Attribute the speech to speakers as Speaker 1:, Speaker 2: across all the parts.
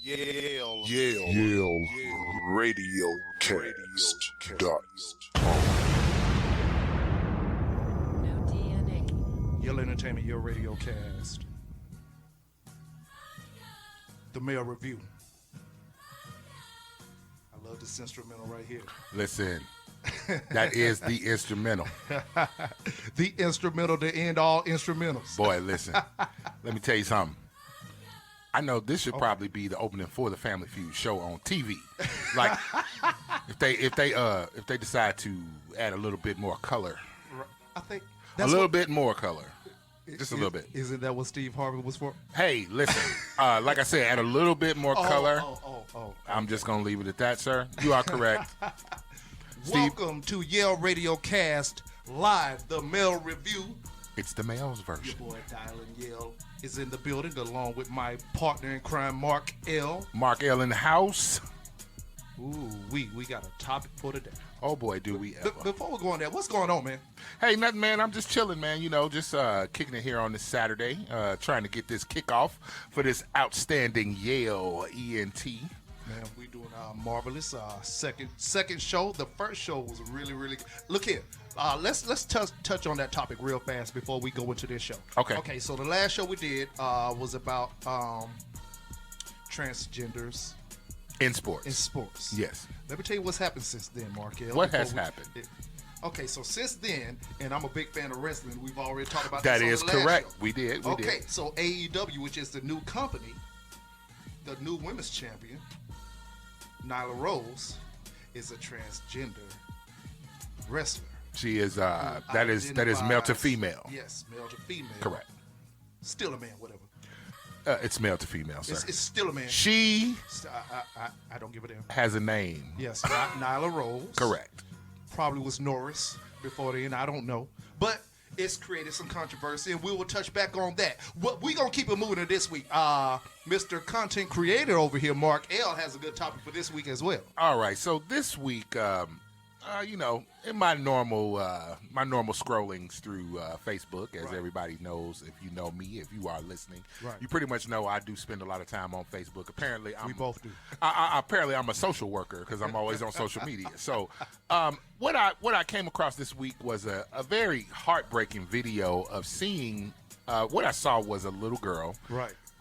Speaker 1: Yale Radiocast.
Speaker 2: No DNA.
Speaker 3: Yale Entertainment, your Radiocast. The Male Review. I love this instrumental right here.
Speaker 4: Listen, that is the instrumental.
Speaker 3: The instrumental to end all instrumentals.
Speaker 4: Boy, listen, let me tell you something. I know this should probably be the opening for the Family Feud show on TV. Like, if they decide to add a little bit more color,
Speaker 3: I think
Speaker 4: a little bit more color, just a little bit.
Speaker 3: Isn't that what Steve Harvey was for?
Speaker 4: Hey, listen, like I said, add a little bit more color.
Speaker 3: Oh.
Speaker 4: I'm just gonna leave it at that, sir. You are correct. Steve,
Speaker 3: Welcome to Yale Radiocast Live, the Male Review.
Speaker 4: it's the male's version.
Speaker 3: Your boy Dylan Yale is in the building along with my partner in crime, Mark L.
Speaker 4: Mark L in the house.
Speaker 3: Ooh, we got a topic for today.
Speaker 4: Oh boy, do we ever.
Speaker 3: Before we go on there, what's going on, man?
Speaker 4: Hey, nothing, man. I'm just chilling, man. You know, just kicking it here on this Saturday, trying to get this kickoff for this outstanding Yale ENT.
Speaker 3: Man, we doing marvelous. Second show. The first show was really good. Look here. Let's touch on that topic real fast before we go into this show.
Speaker 4: Okay.
Speaker 3: Okay. So the last show we did was about transgenders
Speaker 4: In sports.
Speaker 3: in sports.
Speaker 4: Yes.
Speaker 3: Let me tell you what's happened since then, Markel.
Speaker 4: What has happened?
Speaker 3: Okay, so since then, and I'm a big fan of wrestling. We've already talked about
Speaker 4: That
Speaker 3: this
Speaker 4: is
Speaker 3: on the last
Speaker 4: correct.
Speaker 3: show.
Speaker 4: We did.
Speaker 3: Okay, so AEW, which is the new company, the new women's champion, Nyla Rose, is a transgender wrestler.
Speaker 4: She is. That is male to female.
Speaker 3: Yes, male to female.
Speaker 4: Correct.
Speaker 3: Still a man, whatever.
Speaker 4: It's male to female, sir.
Speaker 3: It's still a man.
Speaker 4: She
Speaker 3: I don't give a damn.
Speaker 4: has a name.
Speaker 3: Yes, Nyla Rose.
Speaker 4: Correct.
Speaker 3: Probably was Norris before then. I don't know. But it's created some controversy, and we will touch back on that. We're going to keep it moving to this week. Mr. Content Creator over here, Mark L., has a good topic for this week as well.
Speaker 4: All right. So this week, you know, in my normal scrollings through Facebook, as everybody knows, if you know me, if you are listening, you pretty much know I do spend a lot of time on Facebook. Apparently,
Speaker 3: We both do.
Speaker 4: Apparently, I'm a social worker because I'm always on social media. So, what I came across this week was a very heartbreaking video of seeing. What I saw was a little girl,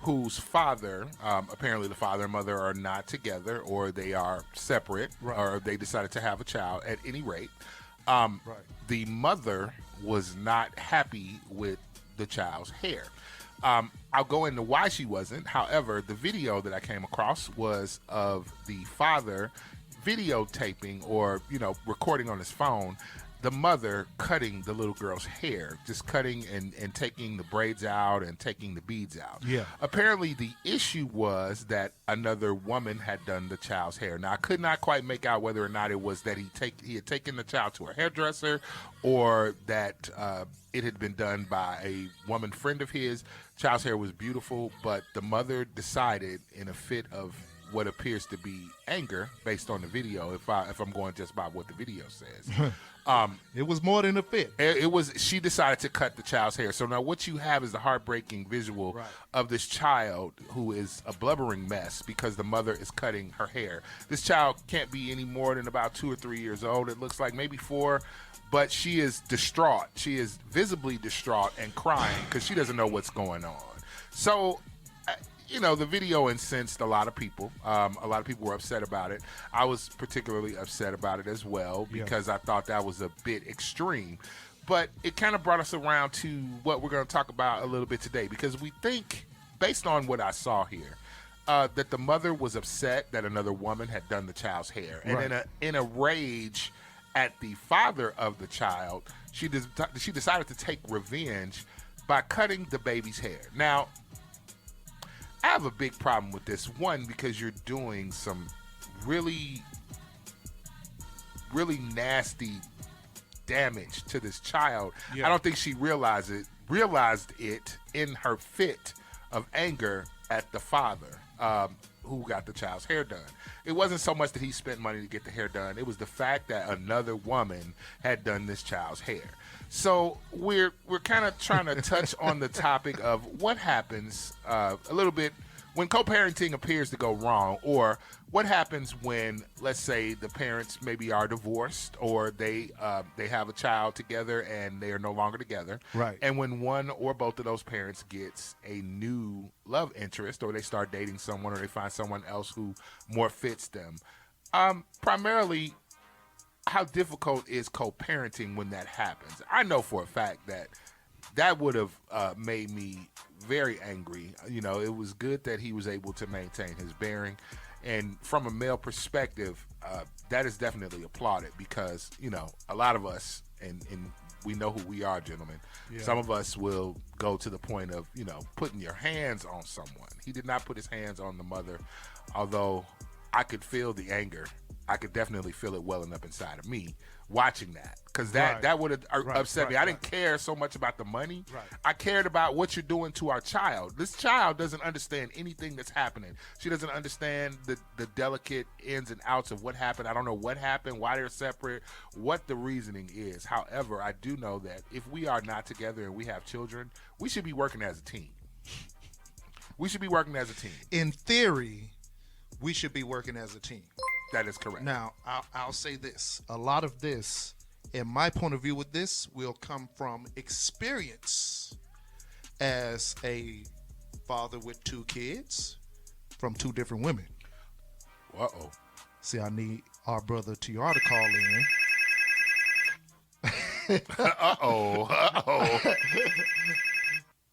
Speaker 4: whose father, apparently the father and mother are not together, or they are separate, or they decided to have a child. At any rate, the mother was not happy with the child's hair. I'll go into why she wasn't. However, the video that I came across was of the father videotaping, or, you know, recording on his phone, the mother cutting the little girl's hair, just cutting and taking the braids out and taking the beads out.
Speaker 3: Yeah.
Speaker 4: Apparently, the issue was that another woman had done the child's hair. Now, I could not quite make out whether or not it was that he had taken the child to a hairdresser, or that it had been done by a woman friend of his. Child's hair was beautiful, but the mother decided, in a fit of what appears to be anger, based on the video, if I'm going just by what the video says.
Speaker 3: It was more than a fit.
Speaker 4: It was. She decided to cut the child's hair. So now what you have is the heartbreaking visual of this child who is a blubbering mess because the mother is cutting her hair. This child can't be any more than about 2 or 3 years old. It looks like maybe 4, but she is distraught. She is visibly distraught and crying because she doesn't know what's going on. So, you know, the video incensed a lot of people. A lot of people were upset about it. I was particularly upset about it as well because I thought that was a bit extreme. But it kind of brought us around to what we're going to talk about a little bit today, because we think, based on what I saw here, that the mother was upset that another woman had done the child's hair. And in a rage at the father of the child, she decided to take revenge by cutting the baby's hair. Now, I have a big problem with this. One, because you're doing some really, really nasty damage to this child. I don't think she realized it in her fit of anger at the father who got the child's hair done. It wasn't so much that he spent money to get the hair done. It was the fact that another woman had done this child's hair. So we're kind of trying to touch on the topic of what happens a little bit when co-parenting appears to go wrong, or what happens when, let's say, the parents maybe are divorced, or they have a child together and they are no longer together,
Speaker 3: Right.
Speaker 4: and when one or both of those parents gets a new love interest, or they start dating someone, or they find someone else who more fits them. Primarily, how difficult is co-parenting when that happens? I know for a fact that would have made me very angry. You know, it was good that he was able to maintain his bearing. And from a male perspective, that is definitely applauded because, you know, a lot of us, and we know who we are, gentlemen, some of us will go to the point of, you know, putting your hands on someone. He did not put his hands on the mother, although I could feel the anger. I could definitely feel it welling up inside of me watching that, because that would have upset me. I didn't care so much about the money.
Speaker 3: Right.
Speaker 4: I cared about what you're doing to our child. This child doesn't understand anything that's happening. She doesn't understand the delicate ins and outs of what happened. I don't know what happened, why they're separate, what the reasoning is. However, I do know that if we are not together and we have children, we should be working as a team. We should be working as a team.
Speaker 3: In theory, we should be working as a team.
Speaker 4: That is correct.
Speaker 3: Now, I'll say this. A lot of this, in my point of view with this, will come from experience as a father with 2 kids from 2 different women.
Speaker 4: Uh-oh.
Speaker 3: See, I need our brother TR to call in.
Speaker 4: Uh-oh.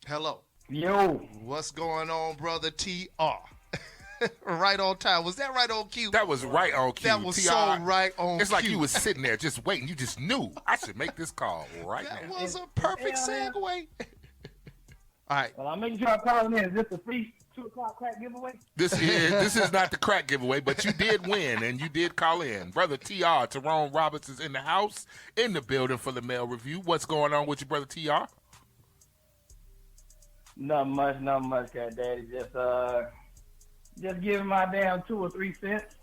Speaker 3: Hello.
Speaker 1: Yo.
Speaker 3: What's going on, brother TR? Right on time. Was that right on cue?
Speaker 4: That was right on cue.
Speaker 3: That was
Speaker 4: TR,
Speaker 3: so right on
Speaker 4: It's
Speaker 3: cue.
Speaker 4: like you was sitting there just waiting. You just knew I should make this call right
Speaker 3: That
Speaker 4: now.
Speaker 3: was a perfect segue. All right.
Speaker 1: Well, I'm making sure I'm calling in. Is this a free 2 o'clock crack giveaway?
Speaker 4: This is not the crack giveaway, but you did win and you did call in. Brother TR, Tyrone Roberts is in the house, in the building for the mail review. What's going on with you, brother TR?
Speaker 1: Not much, cat daddy. Just giving my damn 2 or 3 cents.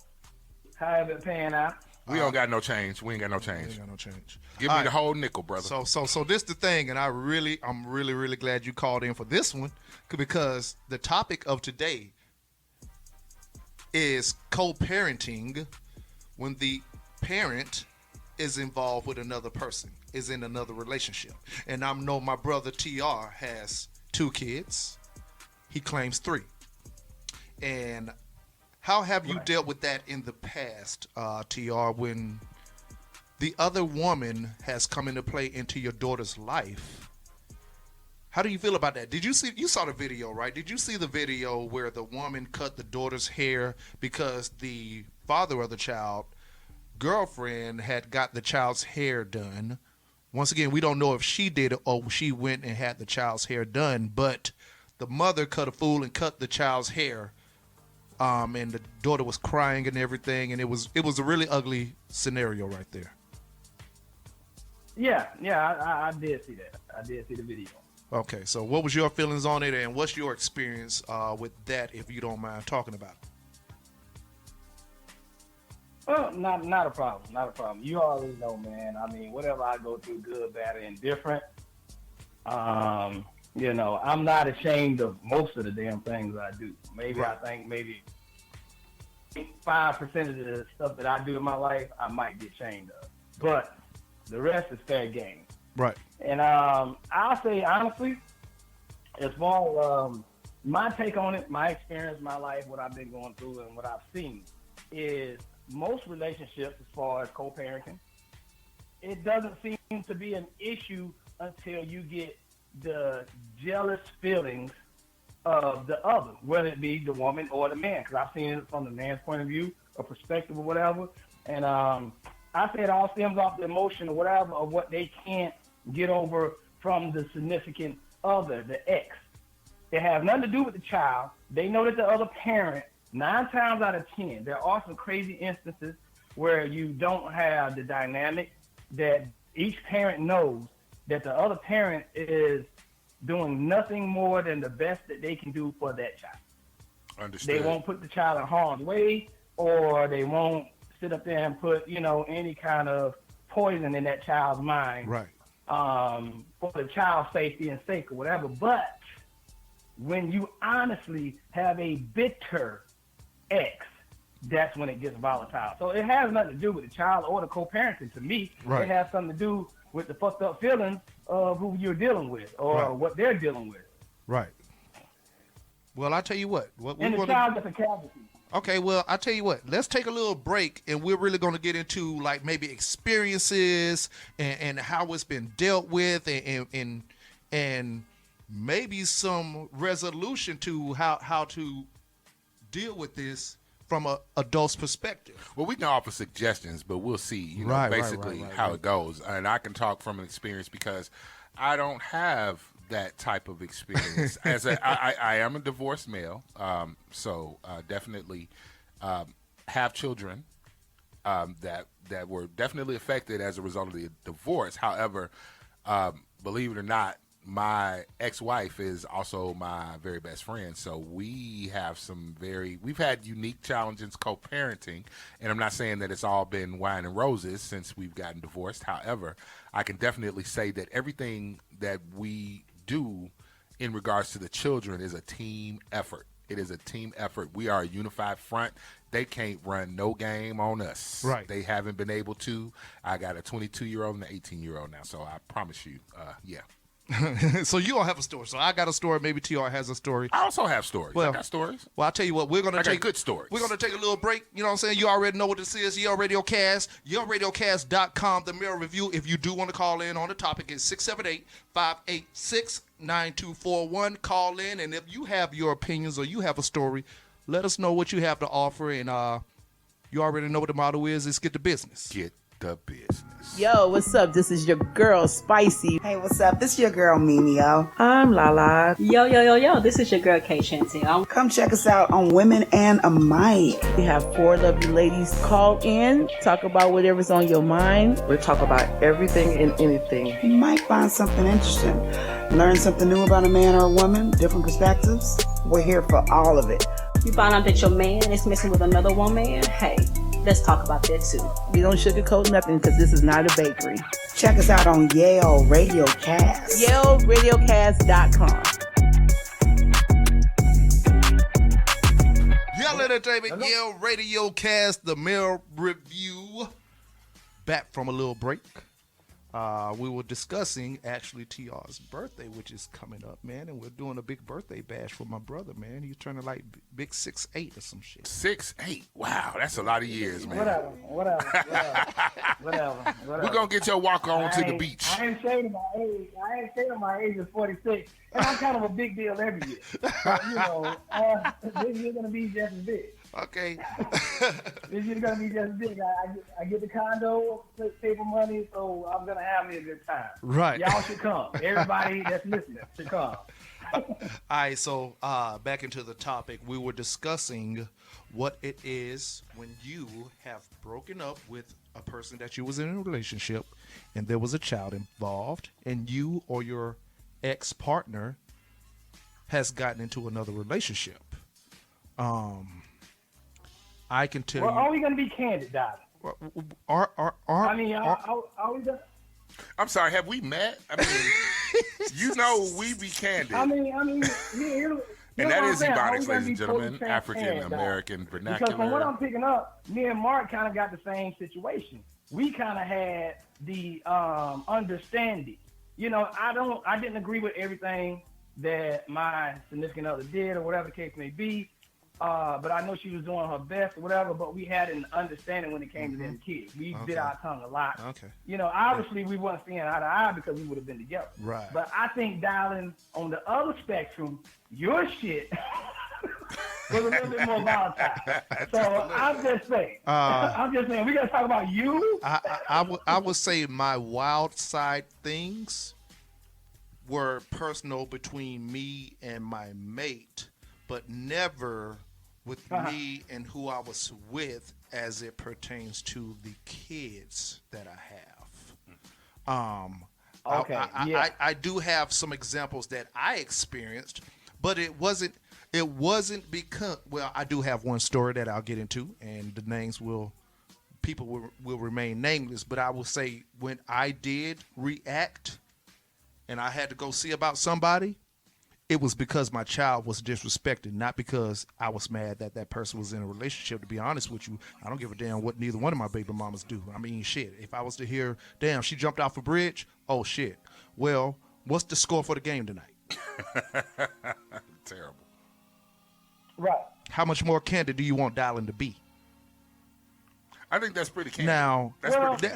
Speaker 1: However it pan out.
Speaker 4: We don't got no change. We ain't got no change.
Speaker 3: Ain't got no change.
Speaker 4: Give
Speaker 3: All
Speaker 4: me
Speaker 3: right.
Speaker 4: the whole nickel, brother.
Speaker 3: So this the thing, and I'm really glad you called in for this one, because the topic of today is co-parenting when the parent is involved with another person, is in another relationship. And I know my brother TR has 2 kids. He claims 3. And how have you dealt with that in the past, TR, when the other woman has come into play into your daughter's life? How do you feel about that? You saw the video, right? Did you see the video where the woman cut the daughter's hair because the father of the child, girlfriend, had got the child's hair done? Once again, we don't know if she did it or she went and had the child's hair done, but the mother cut a fool and cut the child's hair. And the daughter was crying and everything, and it was a really ugly scenario right there.
Speaker 1: Yeah, I did see that. I did see the video.
Speaker 3: Okay, so what was your feelings on it, and what's your experience with that, if you don't mind talking about it?
Speaker 1: Well, not a problem. Not a problem. You already know, man. I mean, whatever I go through, good, bad, or indifferent, you know, I'm not ashamed of most of the damn things I do. Maybe
Speaker 3: Right.
Speaker 1: I think 5% of the stuff that I do in my life, I might get ashamed of. But the rest is fair game.
Speaker 3: Right.
Speaker 1: And I'll say, honestly, as far as my take on it, my experience, my life, what I've been going through and what I've seen is most relationships, as far as co-parenting, it doesn't seem to be an issue until you get the jealous feelings of the other, whether it be the woman or the man, because I've seen it from the man's point of view or perspective or whatever. And I say it all stems off the emotion or whatever of what they can't get over from the significant other, the ex. It has nothing to do with the child. They know that the other parent, 9 times out of 10, there are some crazy instances where you don't have the dynamic that each parent knows that the other parent is doing nothing more than the best that they can do for that child.
Speaker 4: Understood.
Speaker 1: They won't put the child in harm's way, or they won't sit up there and put, you know, any kind of poison in that child's mind.
Speaker 3: Right.
Speaker 1: For the child's safety and sake or whatever. But when you honestly have a bitter ex, that's when it gets volatile. So it has nothing to do with the child or the co-parenting. To me,
Speaker 3: Right.
Speaker 1: it has something to do with the fucked up feelings of who you're dealing with or
Speaker 3: Right.
Speaker 1: what they're dealing with.
Speaker 3: Right. Well, I tell you what we
Speaker 1: And the
Speaker 3: want
Speaker 1: child gets a casualty.
Speaker 3: Okay, well, I tell you what. Let's take a little break, and we're really going to get into like maybe experiences and how it's been dealt with, and maybe some resolution to how to deal with this from a adult's perspective.
Speaker 4: Well, we can offer suggestions, but we'll see,
Speaker 3: Right,
Speaker 4: basically how it goes. And I can talk from an experience because I don't have that type of experience. I am a divorced male, so definitely have children that were definitely affected as a result of the divorce. However, believe it or not, my ex-wife is also my very best friend, so we've had unique challenges co-parenting, and I'm not saying that it's all been wine and roses since we've gotten divorced. However, I can definitely say that everything that we do in regards to the children is a team effort. It is a team effort. We are a unified front. They can't run no game on us.
Speaker 3: Right.
Speaker 4: They haven't been able to. I got a 22-year-old and an 18-year-old now, so I promise you, yeah.
Speaker 3: So you all have a story. So I got a story. Maybe TR has a story.
Speaker 4: I also have stories.
Speaker 3: Well,
Speaker 4: I got stories.
Speaker 3: Well, I'll tell you what. We're gonna
Speaker 4: I got
Speaker 3: take
Speaker 4: good stories.
Speaker 3: We're gonna take a little break. You know what I'm saying? You already know what this is. Yale Radiocast. YaleRadiocast.com. The Mirror Review. If you do want to call in on the topic, it's 678-586-9241. Call in, and if you have your opinions or you have a story, let us know what you have to offer. And you already know what the motto is. It's get the business.
Speaker 4: Get the business.
Speaker 5: Yo, what's up? This is your girl, Spicy.
Speaker 6: Hey, what's up? This is your girl, Mimio.
Speaker 5: I'm Lala.
Speaker 7: Yo, this is your girl, Kay Chantel.
Speaker 6: Come check us out on Women and a Mic.
Speaker 5: We have 4 lovely ladies call in, talk about whatever's on your mind.
Speaker 8: We talk about everything and anything.
Speaker 6: You might find something interesting. Learn something new about a man or a woman, different perspectives. We're here for all of it.
Speaker 7: You find out that your man is messing with another woman? Hey, let's talk about that too.
Speaker 5: We don't sugarcoat nothing because this is not a bakery.
Speaker 6: Check us out on Yale Radiocast.
Speaker 5: YaleRadiocast.com.
Speaker 3: Yale Entertainment, Yale Radiocast, the Mirror Review. Back from a little break. We were discussing actually TR's birthday, which is coming up, man, and we're doing a big birthday bash for my brother, man. He's turning like big 6'8" or some shit.
Speaker 4: 6'8". Wow, that's a lot of years, man.
Speaker 1: Whatever.
Speaker 4: We're gonna get your walk on to the beach.
Speaker 1: I ain't saying my age. My age is 46, and I'm kind of a big deal every year. But, this year's gonna be just as big.
Speaker 3: Okay.
Speaker 1: This year's gonna be just as big. I get the condo, paper money, so I'm gonna have me a good time.
Speaker 3: Right.
Speaker 1: Y'all should come. Everybody that's listening should come.
Speaker 3: All right, so back into the topic. We were discussing what it is when you have broken up with a person that you was in a relationship and there was a child involved and you or your ex-partner has gotten into another relationship. I can tell
Speaker 1: Well,
Speaker 3: you.
Speaker 1: are we gonna be candid, darling?
Speaker 3: Are
Speaker 1: Are we gonna?
Speaker 4: I'm sorry, have we met? I mean, we be candid.
Speaker 1: I mean,
Speaker 4: And that is Ebonics, ladies
Speaker 1: Ebonics,
Speaker 4: and gentlemen, African American vernacular.
Speaker 1: Because from what I'm picking up, me and Mark kind of got the same situation. We kind of had the understanding. I didn't agree with everything that my significant other did or whatever the case may be. But I know she was doing her best or whatever, but we had an understanding when it came to them kids. We bit our tongue a lot.
Speaker 3: Okay.
Speaker 1: Obviously we weren't seeing eye to eye because we would have been together.
Speaker 3: Right.
Speaker 1: But I think, darling, on the other spectrum, your shit was a little bit more volatile. So I'm just saying, we got to talk about you.
Speaker 3: I would say my wild side things were personal between me and my mate, but never with me and who I was with as it pertains to the kids that I have.
Speaker 1: Okay.
Speaker 3: I do have some examples that I experienced, but it wasn't because, well, I do have one story that I'll get into, and the names people will remain nameless, but I will say when I did react and I had to go see about somebody, it was because my child was disrespected, not because I was mad that that person was in a relationship. To be honest with you, I don't give a damn what neither one of my baby mamas do. I mean, shit, if I was to hear, damn, she jumped off a bridge, oh, shit. Well, what's the score for the game tonight?
Speaker 4: Terrible.
Speaker 1: Right.
Speaker 3: How much more candid do you want Dylan to be?
Speaker 4: I think that's pretty candid.
Speaker 3: Now,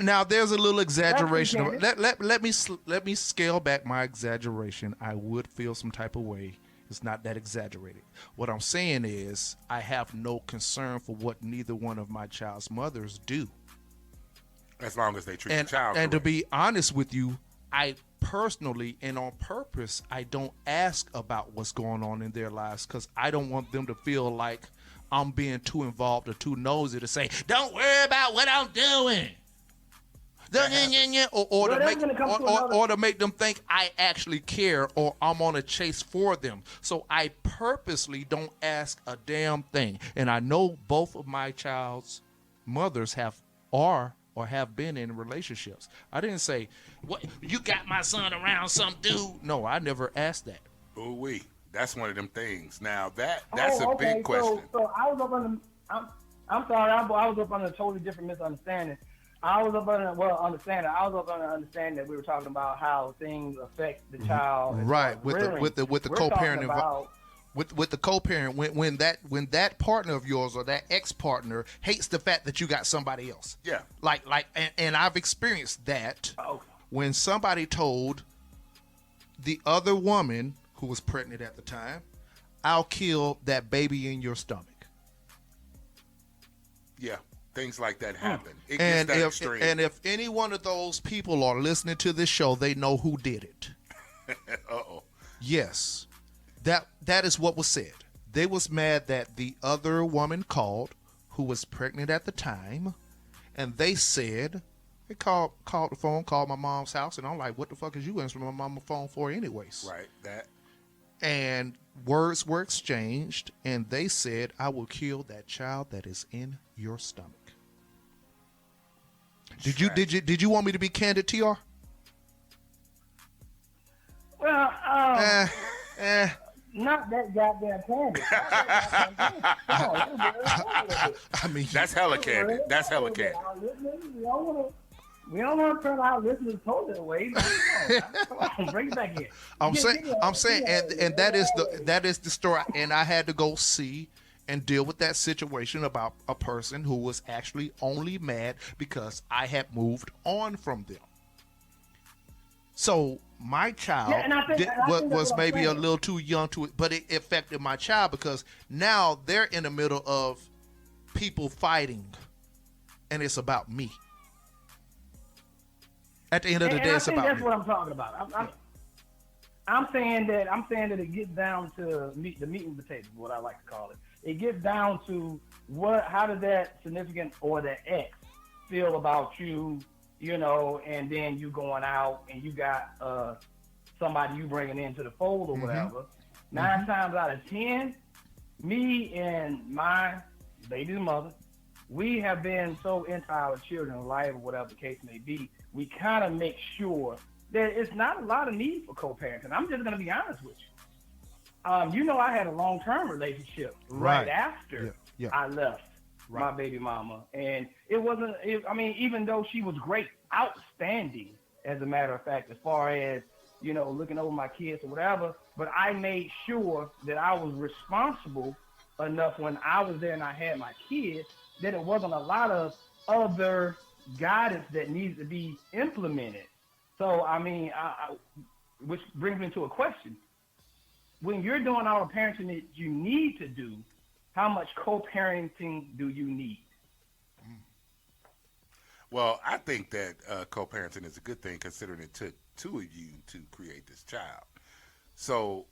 Speaker 3: now there's a little exaggeration. Let me scale back my exaggeration. I would feel some type of way. It's not that exaggerated. What I'm saying is I have no concern for what neither one of my child's mothers do.
Speaker 4: As long as they treat the child
Speaker 3: And to
Speaker 4: correct.
Speaker 3: be honest with you, I personally and on purpose, I don't ask about what's going on in their lives because I don't want them to feel like I'm being too involved or too nosy to say, don't worry about what I'm doing. Or to make them think I actually care or I'm on a chase for them. So I purposely don't ask a damn thing. And I know both of my child's mothers are or have been in relationships. I didn't say, "What you got my son around some dude?" No, I never asked that.
Speaker 4: Ooh wee. That's one of them things. Now that's a big question.
Speaker 1: So I was up on I'm sorry, I was up on a totally different misunderstanding. I was up on I was up on the understanding that we were talking about how things affect the child.
Speaker 3: Right, with the co-parent with the co-parent when that partner of yours or that ex-partner hates the fact that you got somebody else.
Speaker 4: Yeah.
Speaker 3: And I've experienced that
Speaker 1: Okay.
Speaker 3: when somebody told the other woman who was pregnant at the time, I'll kill that baby in your stomach.
Speaker 4: Yeah. Things like that happen. It gets
Speaker 3: And
Speaker 4: that extreme.
Speaker 3: if any one of those people are listening to this show, they know who did it.
Speaker 4: Uh-oh.
Speaker 3: Yes. That is what was said. They was mad that the other woman called who was pregnant at the time, and they said they called the phone, called my mom's house, and I'm like, what the fuck is you answering my mom's phone for anyways?
Speaker 4: Right. That.
Speaker 3: And words were exchanged, and they said, I will kill that child that is in your stomach. Did you want me to be candid, TR?
Speaker 1: Well, not that goddamn candid.
Speaker 3: I mean,
Speaker 4: That's hella candid. That's hella candid.
Speaker 1: We don't want to turn our listeners totally away. Come on, bring it back in.
Speaker 3: I'm saying, and that is the story. And I had to go see and deal with that situation about a person who was actually only mad because I had moved on from them. So my child was maybe a little too young to it, but it affected my child because now they're in the middle of people fighting, and it's about me. At the end of the day, it's about me.
Speaker 1: That's what I'm talking about. I'm saying that it gets down to the meat and potatoes, what I like to call it. It gets down to how does that significant or that ex feel about you, and then you going out and you got somebody you bringing into the fold or whatever. 9 times out of 10, me and my baby's mother, we have been so into our children's life or whatever the case may be, we kind of make sure that it's not a lot of need for co-parenting. I'm just going to be honest with you. I had a long-term relationship right after I left my baby mama. And it wasn't, even though she was great, outstanding, as a matter of fact, as far as, looking over my kids or whatever, but I made sure that I was responsible enough when I was there and I had my kids that it wasn't a lot of other guidance that needs to be implemented. So, which brings me to a question. When you're doing all the parenting that you need to do, how much co-parenting do you need?
Speaker 4: Well, I think that co-parenting is a good thing considering it took 2 of you to create this child. So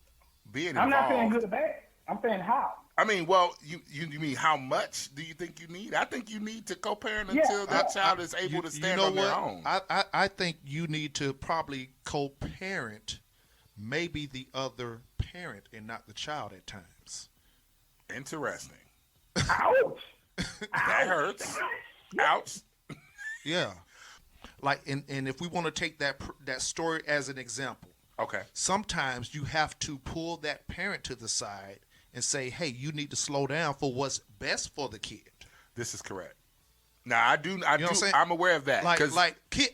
Speaker 4: being involved.
Speaker 1: I'm not saying good or bad. I'm saying how.
Speaker 4: You mean how much do you think you need? I think you need to co-parent until that child is able to stand on their own.
Speaker 3: I think you need to probably co-parent maybe the other parent and not the child at times.
Speaker 4: Interesting.
Speaker 1: Ouch.
Speaker 4: That hurts. Ouch.
Speaker 3: Yeah. Like, and if we want to take that story as an example,
Speaker 4: Okay.
Speaker 3: Sometimes you have to pull that parent to the side and say, hey, you need to slow down for what's best for the kid.
Speaker 4: This is correct. Now, I do.
Speaker 3: You know what I'm saying?
Speaker 4: I'm aware of that.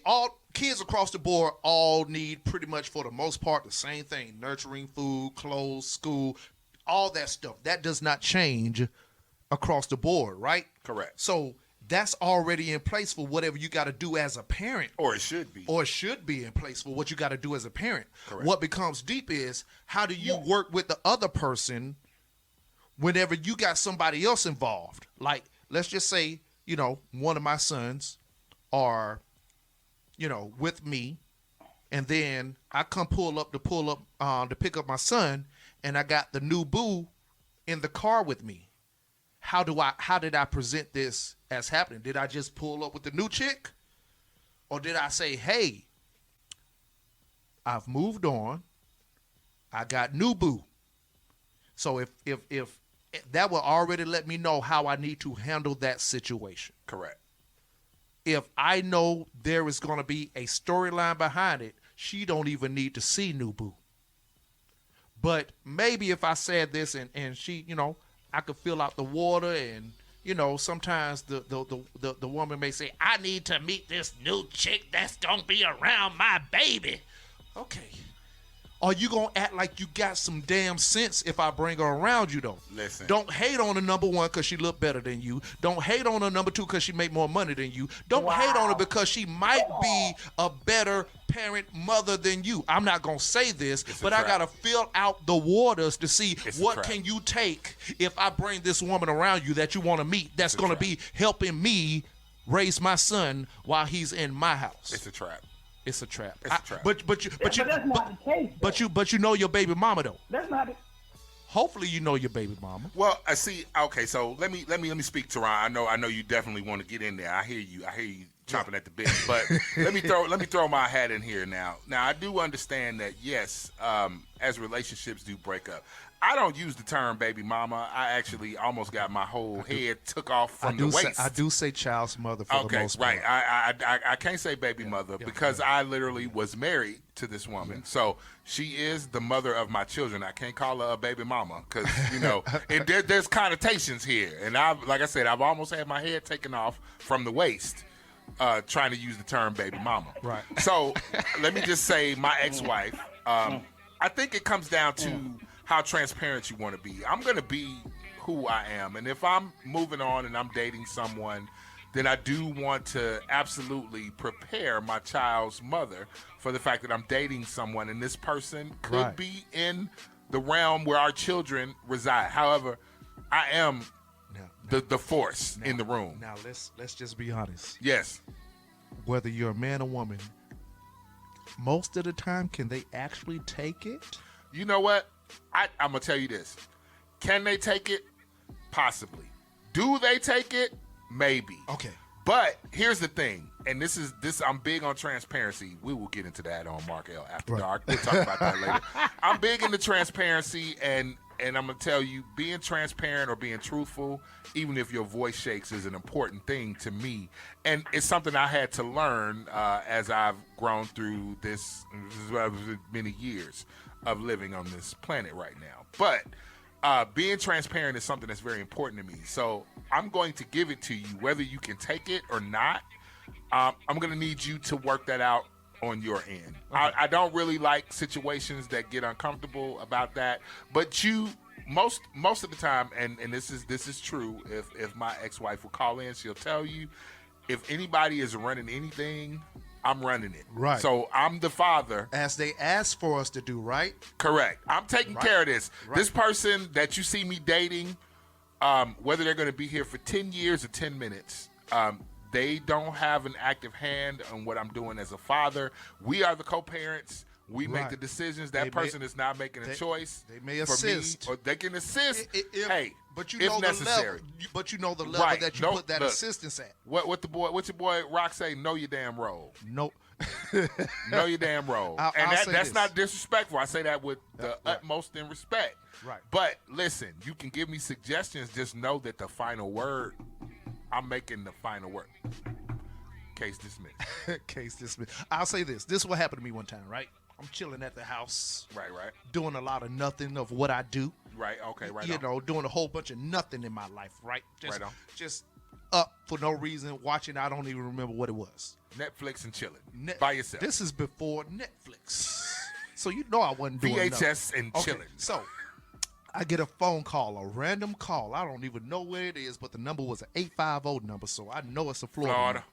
Speaker 3: All kids across the board all need pretty much for the most part the same thing: nurturing, food, clothes, school, all that stuff. That does not change across the board, right?
Speaker 4: Correct.
Speaker 3: So that's already in place for whatever you got to do as a parent.
Speaker 4: Or it should be.
Speaker 3: Or it should be in place for what you got to do as a parent.
Speaker 4: Correct.
Speaker 3: What becomes deep is how do you work with the other person whenever you got somebody else involved? Like, let's just say, one of my sons are, with me, and then I come to pick up my son, and I got the new boo in the car with me. How did I present this as happening? Did I just pull up with the new chick? Or did I say, hey, I've moved on. I got new boo. So if that will already let me know how I need to handle that situation.
Speaker 4: Correct.
Speaker 3: If I know there is going to be a storyline behind it, she don't even need to see new boo. But maybe if I said this and she, I could fill out the water, and sometimes the woman may say, I need to meet this new chick that's gonna be around my baby. Okay. Are you gonna act like you got some damn sense if I bring her around you though?
Speaker 4: Listen.
Speaker 3: Don't hate on the number one because she look better than you. Don't hate on her number two because she make more money than you. Don't hate on her because she might be a better parent, mother than you. I'm not gonna say this, but I gotta fill out the waters to see what can you take if I bring this woman around you that you want to meet that's gonna be helping me raise my son while he's in my house.
Speaker 4: It's a trap.
Speaker 3: It's a trap.
Speaker 4: It's a trap.
Speaker 3: But
Speaker 1: that's not the case.
Speaker 3: But you know your baby mama though.
Speaker 1: That's not it.
Speaker 3: Hopefully you know your baby mama.
Speaker 4: Well, I see. Okay, so let me speak, Teron. I know you definitely want to get in there. I hear you chomping at the bit. But let me throw my hat in here now. Now I do understand that yes, as relationships do break up. I don't use the term baby mama. I actually almost got my whole head took off from the waist.
Speaker 3: I do say child's mother for the most part.
Speaker 4: Right. I can't say baby mother because I literally was married to this woman. Yeah. So she is the mother of my children. I can't call her a baby mama because, there's connotations here. And like I said, I've almost had my head taken off from the waist trying to use the term baby mama.
Speaker 3: Right.
Speaker 4: So let me just say my ex-wife, I think it comes down to how transparent you want to be. I'm going to be who I am. And if I'm moving on and I'm dating someone, then I do want to absolutely prepare my child's mother for the fact that I'm dating someone and this person could be in the realm where our children reside. However, I am the force in the room.
Speaker 3: Now, let's just be honest.
Speaker 4: Yes.
Speaker 3: Whether you're a man or woman, most of the time, can they actually take it?
Speaker 4: You know what? I'm going to tell you this. Can they take it? Possibly. Do they take it? Maybe.
Speaker 3: Okay.
Speaker 4: But here's the thing, and this I'm big on transparency. We will get into that on Mark L After Dark. We'll talk about that later. I'm big into transparency, and I'm going to tell you, being transparent or being truthful, even if your voice shakes, is an important thing to me. And it's something I had to learn as I've grown through this many years of living on this planet right now. But being transparent is something that's very important to me. So I'm going to give it to you, whether you can take it or not. I'm going to need you to work that out on your end. Okay. I don't really like situations that get uncomfortable about that. But you, most of the time, and this is true. If my ex-wife will call in, she'll tell you, if anybody is running anything, I'm running it.
Speaker 3: Right.
Speaker 4: So I'm the father.
Speaker 3: As they ask for us to do, right?
Speaker 4: Correct. I'm taking care of this. Right. This person that you see me dating, whether they're going to be here for 10 years or 10 minutes, they don't have an active hand on what I'm doing as a father. We are the co-parents. We make the decisions. That person is not making a choice.
Speaker 3: They may assist.
Speaker 4: For me, or they can assist.
Speaker 3: But you
Speaker 4: if
Speaker 3: know
Speaker 4: necessary.
Speaker 3: the level that you put that assistance at.
Speaker 4: What's your boy Rock say? Know your damn role.
Speaker 3: No.
Speaker 4: Know your damn role. That's not disrespectful. I say that with the utmost in respect.
Speaker 3: Right.
Speaker 4: But listen, you can give me suggestions. Just know that the final word, I'm making the final word. Case dismissed.
Speaker 3: Case dismissed. I'll say this. This is what happened to me one time, right? I'm chilling at the house.
Speaker 4: Right.
Speaker 3: Doing a lot of nothing of what I do.
Speaker 4: Right. Okay. Right.
Speaker 3: You know, doing a whole bunch of nothing in my life. Right.
Speaker 4: Right on.
Speaker 3: Just up for no reason, watching. I don't even remember what it was.
Speaker 4: Netflix and chilling by yourself.
Speaker 3: This is before Netflix, so you know I wasn't doing
Speaker 4: VHS
Speaker 3: nothing.
Speaker 4: and chilling.
Speaker 3: So I get a phone call, a random call. I don't even know where it is, but the number was an 850 number, so I know it's a Florida. Number.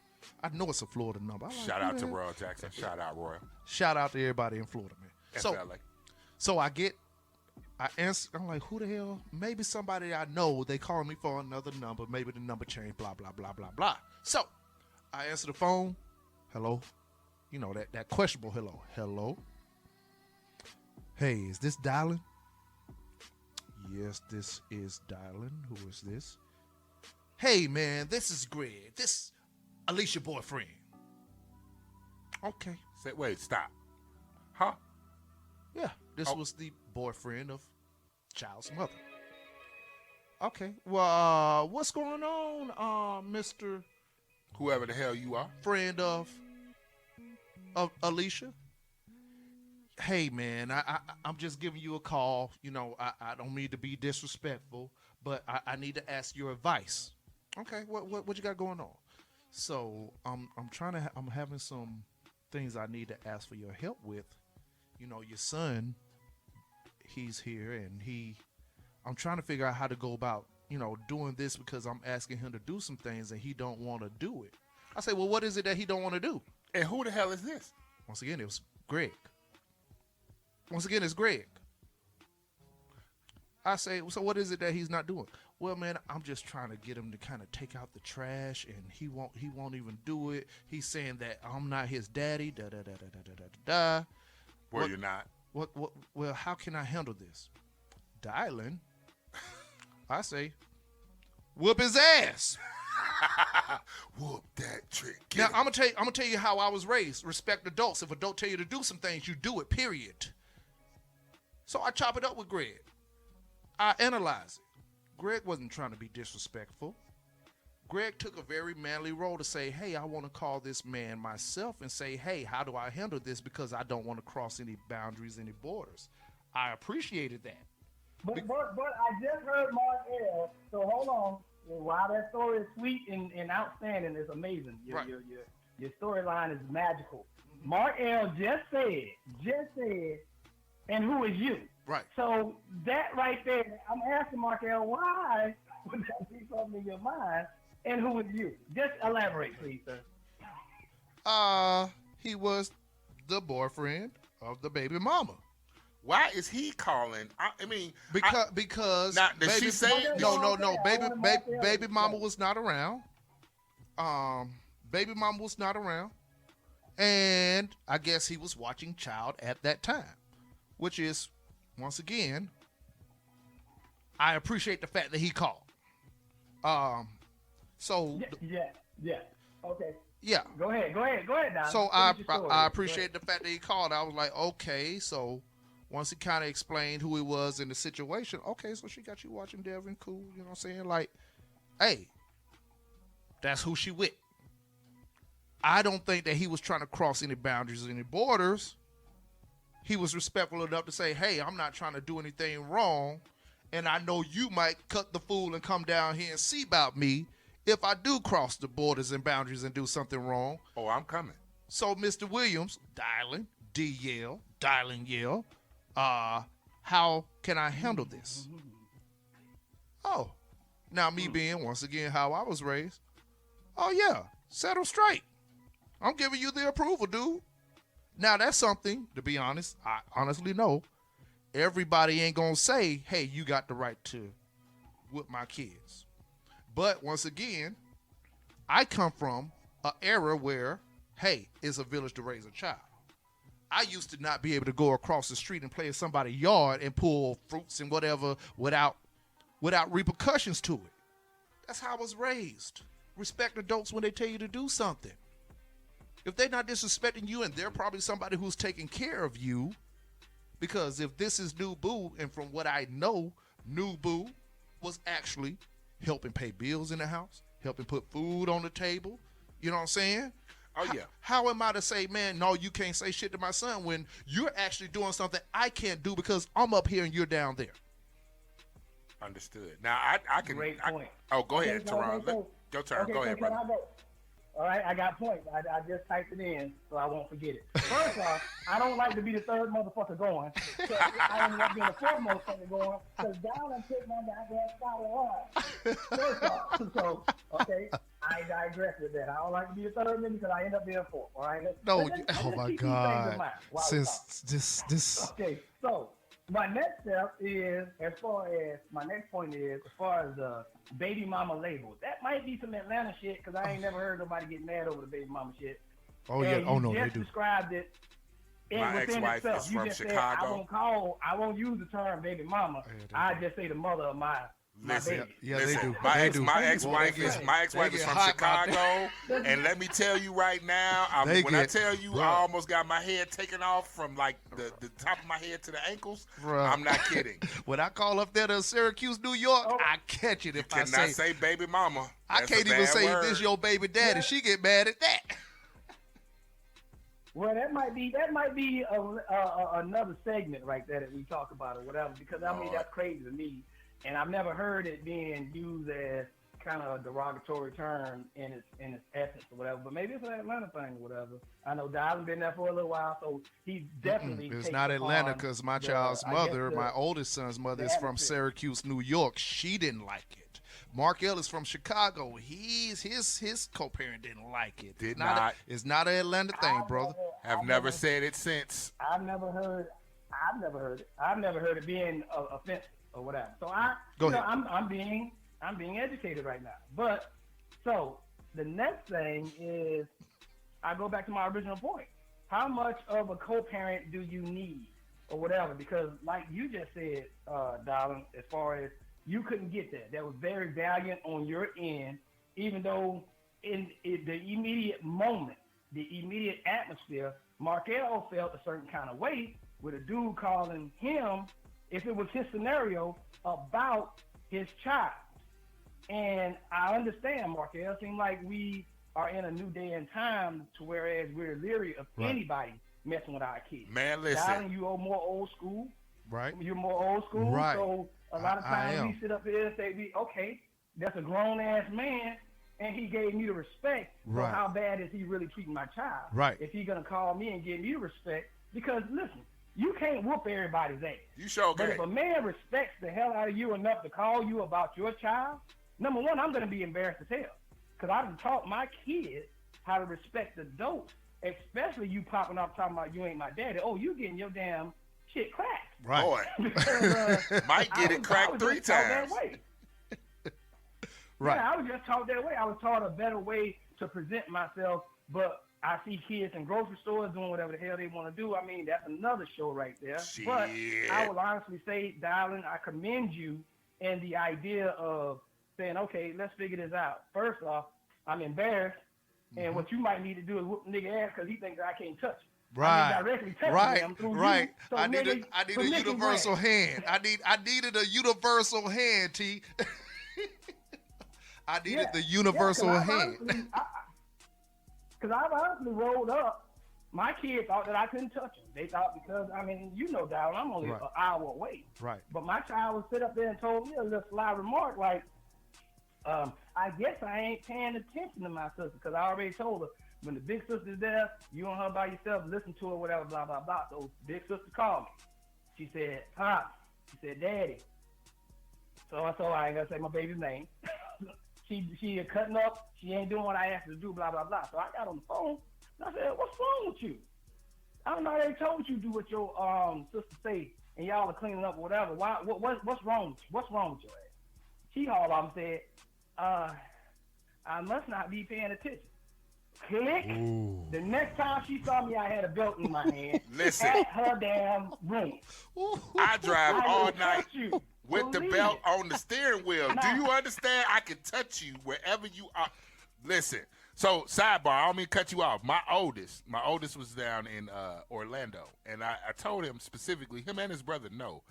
Speaker 3: I know it's a Florida number.
Speaker 4: Shout out to Royal Jackson. Shout out Royal.
Speaker 3: Shout out to everybody in Florida, man.
Speaker 4: FLA.
Speaker 3: So I answer. I'm like, who the hell? Maybe somebody I know. They call me for another number. Maybe the number changed. Blah blah blah blah blah. So I answer the phone. Hello. You know that questionable hello. Hello. Hey, is this dialing? Yes, this is dialing. Who is this? Hey, man, this is Greg. This Alicia boyfriend. Okay.
Speaker 4: Wait, stop. Huh?
Speaker 3: Yeah, this was the boyfriend of child's mother. Okay. Well, what's going on, Mr.
Speaker 4: Whoever the hell you are.
Speaker 3: Friend of Alicia? Hey, man, I'm just giving you a call. You know, I don't mean to be disrespectful, but I need to ask your advice. Okay, what you got going on? So I'm having some things I need to ask for your help with. You know, your son, he's here, and I'm trying to figure out how to go about, you know, doing this because I'm asking him to do some things and he don't want to do it. I say, well, what is it that he don't want to do?
Speaker 4: And who the hell is this?
Speaker 3: Once again, it was Greg. Once again, it's Greg. I say, so what is it that he's not doing? Well, man, I'm just trying to get him to kind of take out the trash, and he won't even do it. He's saying that I'm not his daddy. Da da da da da da da da.
Speaker 4: Well, you're not.
Speaker 3: What? Well, how can I handle this? Dialing. I say, whoop his ass.
Speaker 4: Whoop that trick.
Speaker 3: Now I'm gonna tell you how I was raised. Respect adults. If adult tell you to do some things, you do it. Period. So I chop it up with Greg. I analyze it. Greg wasn't trying to be disrespectful. Greg took a very manly role to say, hey, I want to call this man myself and say, hey, how do I handle this? Because I don't want to cross any boundaries, any borders. I appreciated that.
Speaker 1: But I just heard Mark L. So hold on. Wow, that story is sweet and outstanding. It's amazing. Your storyline is magical. Mark L. just said, and who is you?
Speaker 3: Right.
Speaker 1: So that right there, I'm asking Mark L. why would that be something in your mind? And who is you? Just elaborate, please, sir.
Speaker 3: He was the boyfriend of the baby mama.
Speaker 4: Why is he calling? I mean,
Speaker 3: because
Speaker 4: now, did she say
Speaker 3: no. Baby mama was not around. Baby mama was not around, and I guess he was watching child at that time, which is, once again, I appreciate the fact that he called. So
Speaker 1: yeah. Okay.
Speaker 3: Yeah.
Speaker 1: Go ahead, Don.
Speaker 3: So I appreciate the fact that he called. I was like, okay, so. Once he kind of explained who he was in the situation, okay, so she got you watching Devin, cool, you know what I'm saying? Like, hey, that's who she with. I don't think that he was trying to cross any boundaries, any borders. He was respectful enough to say, hey, I'm not trying to do anything wrong, and I know you might cut the fool and come down here and see about me if I do cross the borders and boundaries and do something wrong.
Speaker 4: Oh, I'm coming.
Speaker 3: So Mr. Williams, dialing Yale, how can I handle this? Oh, now me being, once again, how I was raised. Oh, yeah, settle straight. I'm giving you the approval, dude. Now, that's something, to be honest, I honestly know. Everybody ain't going to say, hey, you got the right to whip my kids. But once again, I come from an era where, hey, it's a village to raise a child. I used to not be able to go across the street and play in somebody's yard and pull fruits and whatever without repercussions to it. That's how I was raised. Respect adults when they tell you to do something. If they're not disrespecting you, and they're probably somebody who's taking care of you, because if this is New Boo, and from what I know, New Boo was actually helping pay bills in the house, helping put food on the table. You know what I'm saying?
Speaker 4: Oh, yeah.
Speaker 3: How am I to say, man, no, you can't say shit to my son when you're actually doing something I can't do because I'm up here and you're down there?
Speaker 4: Understood. Now, I can...
Speaker 1: Great point.
Speaker 4: Go
Speaker 1: Okay,
Speaker 4: ahead,
Speaker 1: so-
Speaker 4: Teron.
Speaker 1: okay, so-
Speaker 4: Your turn.
Speaker 1: Okay,
Speaker 4: Go
Speaker 1: so
Speaker 4: ahead,
Speaker 1: can
Speaker 4: brother.
Speaker 1: I go? All right, I got points. I just typed it in so I won't forget it. First off, I don't like to be the third motherfucker going. So I ended up being the fourth motherfucker going because down and took my goddamn solid line. First off, so, okay, I digress with that. I don't like to be the third one because I end up being fourth. All right?
Speaker 3: No,
Speaker 1: Let's
Speaker 3: oh
Speaker 1: just
Speaker 3: my
Speaker 1: keep these things in
Speaker 3: God.
Speaker 1: mind while we
Speaker 3: Since
Speaker 1: talk.
Speaker 3: this.
Speaker 1: Okay, so my next step is, my next point is, as far as the baby mama label, that might be some Atlanta shit because I ain't never heard nobody get mad over the baby mama shit.
Speaker 3: Oh,
Speaker 1: And
Speaker 3: yeah. Oh, no,
Speaker 1: you
Speaker 3: they
Speaker 1: just
Speaker 3: do.
Speaker 1: described it.
Speaker 4: My
Speaker 1: Within
Speaker 4: ex-wife
Speaker 1: itself.
Speaker 4: is
Speaker 1: You
Speaker 4: from
Speaker 1: just
Speaker 4: Chicago.
Speaker 1: Said, I won't use the term baby mama. I just say the mother of my
Speaker 4: Listen,
Speaker 1: baby.
Speaker 3: Yeah,
Speaker 4: listen,
Speaker 3: they do.
Speaker 4: My
Speaker 3: They
Speaker 4: ex,
Speaker 3: do.
Speaker 4: my
Speaker 3: Well,
Speaker 4: ex-wife
Speaker 3: they
Speaker 4: is
Speaker 3: get-
Speaker 4: my ex-wife
Speaker 3: they
Speaker 4: is
Speaker 3: get
Speaker 4: from
Speaker 3: hot about
Speaker 4: Chicago, and let me tell you right now,
Speaker 3: They
Speaker 4: when I
Speaker 3: get-
Speaker 4: tell you
Speaker 3: bruh.
Speaker 4: I almost got my head taken off from like the top of my head to the ankles,
Speaker 3: Bruh.
Speaker 4: I'm not kidding.
Speaker 3: When I call up there to Syracuse, New York,
Speaker 1: Oh.
Speaker 3: I catch it if I
Speaker 4: Cannot
Speaker 3: say,
Speaker 4: say baby mama.
Speaker 3: I
Speaker 4: That's a
Speaker 3: can't even
Speaker 4: bad
Speaker 3: say
Speaker 4: word.
Speaker 3: this your baby daddy.
Speaker 1: Yeah.
Speaker 3: She get mad at that.
Speaker 1: Well, that might be another segment right there that we talk about or whatever, because I mean
Speaker 4: Lord.
Speaker 1: that's crazy to me, and I've never heard it being used as kind of a derogatory term in its essence or whatever. But maybe it's an Atlanta thing or whatever. I know Dylan been there for a little while, so he definitely.
Speaker 3: It's
Speaker 1: takes
Speaker 3: not Atlanta
Speaker 1: upon
Speaker 3: because my
Speaker 1: the-
Speaker 3: child's
Speaker 1: I guess
Speaker 3: mother,
Speaker 1: the-
Speaker 3: my oldest son's mother,
Speaker 1: the
Speaker 3: is from
Speaker 1: atmosphere.
Speaker 3: Syracuse, New York. She didn't like it. Mark L is from Chicago. His co-parent didn't like it.
Speaker 4: Did
Speaker 3: It's not.
Speaker 4: not.
Speaker 3: It's not an Atlanta thing, brother.
Speaker 4: Have never said it since.
Speaker 1: I've never heard it being offensive or whatever. So
Speaker 3: Go ahead.
Speaker 1: I'm being educated right now. But so the next thing is, I go back to my original point. How much of a co-parent do you need or whatever? Because like you just said, darling, as far as you couldn't get that. That was very valiant on your end, even though in the immediate moment, the immediate atmosphere, Markel felt a certain kind of way with a dude calling him, if it was his scenario, about his child. And I understand, Markel, it seems like we are in a new day and time to whereas we're leery of anybody messing with our kids.
Speaker 4: Man, listen.
Speaker 1: Darling, you are more old school.
Speaker 3: Right.
Speaker 1: You're more old school.
Speaker 3: Right.
Speaker 1: So a lot of
Speaker 3: I
Speaker 1: times
Speaker 3: am.
Speaker 1: we sit up here and say, okay, that's a grown-ass man, and he gave me the respect.
Speaker 3: Right.
Speaker 1: So how bad is he really treating my child?
Speaker 3: Right.
Speaker 1: If he's going to call me and give me the respect, because, listen, you can't whoop everybody's ass.
Speaker 4: You sure
Speaker 1: But
Speaker 4: can.
Speaker 1: if a man respects the hell out of you enough to call you about your child, number one, I'm going to be embarrassed as hell. Because I've taught my kids how to respect adults, especially you popping up talking about you ain't my daddy. Oh, you getting your damn shit cracked.
Speaker 3: Right.
Speaker 4: Boy,
Speaker 1: Because,
Speaker 4: might get
Speaker 1: I
Speaker 4: it
Speaker 1: was
Speaker 4: cracked
Speaker 1: just
Speaker 4: 3
Speaker 1: taught that
Speaker 4: times.
Speaker 1: way.
Speaker 3: Right.
Speaker 1: Yeah, I was just taught that way. I was taught a better way to present myself, but I see kids in grocery stores doing whatever the hell they want to do. I mean, that's another show right there.
Speaker 4: Shit.
Speaker 1: But I will honestly say, darling, I commend you in the idea of saying, okay, let's figure this out. First off, I'm embarrassed, and what you might need to do is whoop the nigga ass because he thinks I can't touch him.
Speaker 3: Right.
Speaker 1: I mean, directly touching
Speaker 3: Right.
Speaker 1: him through
Speaker 3: Right.
Speaker 1: you. So
Speaker 3: I need
Speaker 1: nigga,
Speaker 3: a
Speaker 1: permission
Speaker 3: universal
Speaker 1: granted.
Speaker 3: hand. I needed a universal hand, T. I needed the universal hand.
Speaker 1: Because I've honestly rolled up. My kids thought that I couldn't touch them. They thought because, I mean, you know, Darryl, I'm only
Speaker 3: Right.
Speaker 1: an hour away.
Speaker 3: Right.
Speaker 1: But my child would sit up there and told me a little sly remark like, I guess I ain't paying attention to my sister because I already told her when the big sister's there, you and her by yourself, listen to her, whatever, blah, blah, blah. So big sister called me. She said, Pop. She said, Daddy. So I ain't gonna say my baby's name. She cutting up. She ain't doing what I asked her to do, blah, blah, blah. So I got on the phone and I said, what's wrong with you? I don't know, they told you to do what your sister say and y'all are cleaning up or whatever. What's wrong with you? What's wrong with your ass? She hauled off and said, I must not be paying attention. Click.
Speaker 3: Ooh.
Speaker 1: The next time she saw me, I had a belt in my hand.
Speaker 4: Listen.
Speaker 1: At her damn room.
Speaker 4: I drive
Speaker 1: I
Speaker 4: all
Speaker 1: will
Speaker 4: night
Speaker 1: touch you.
Speaker 4: with the
Speaker 1: Believe
Speaker 4: belt
Speaker 1: it.
Speaker 4: on the steering wheel. Do
Speaker 1: Nah.
Speaker 4: you understand? I can touch you wherever you are. Listen. So sidebar, I don't mean to cut you off. My oldest was down in Orlando, and I told him specifically, him and his brother, no.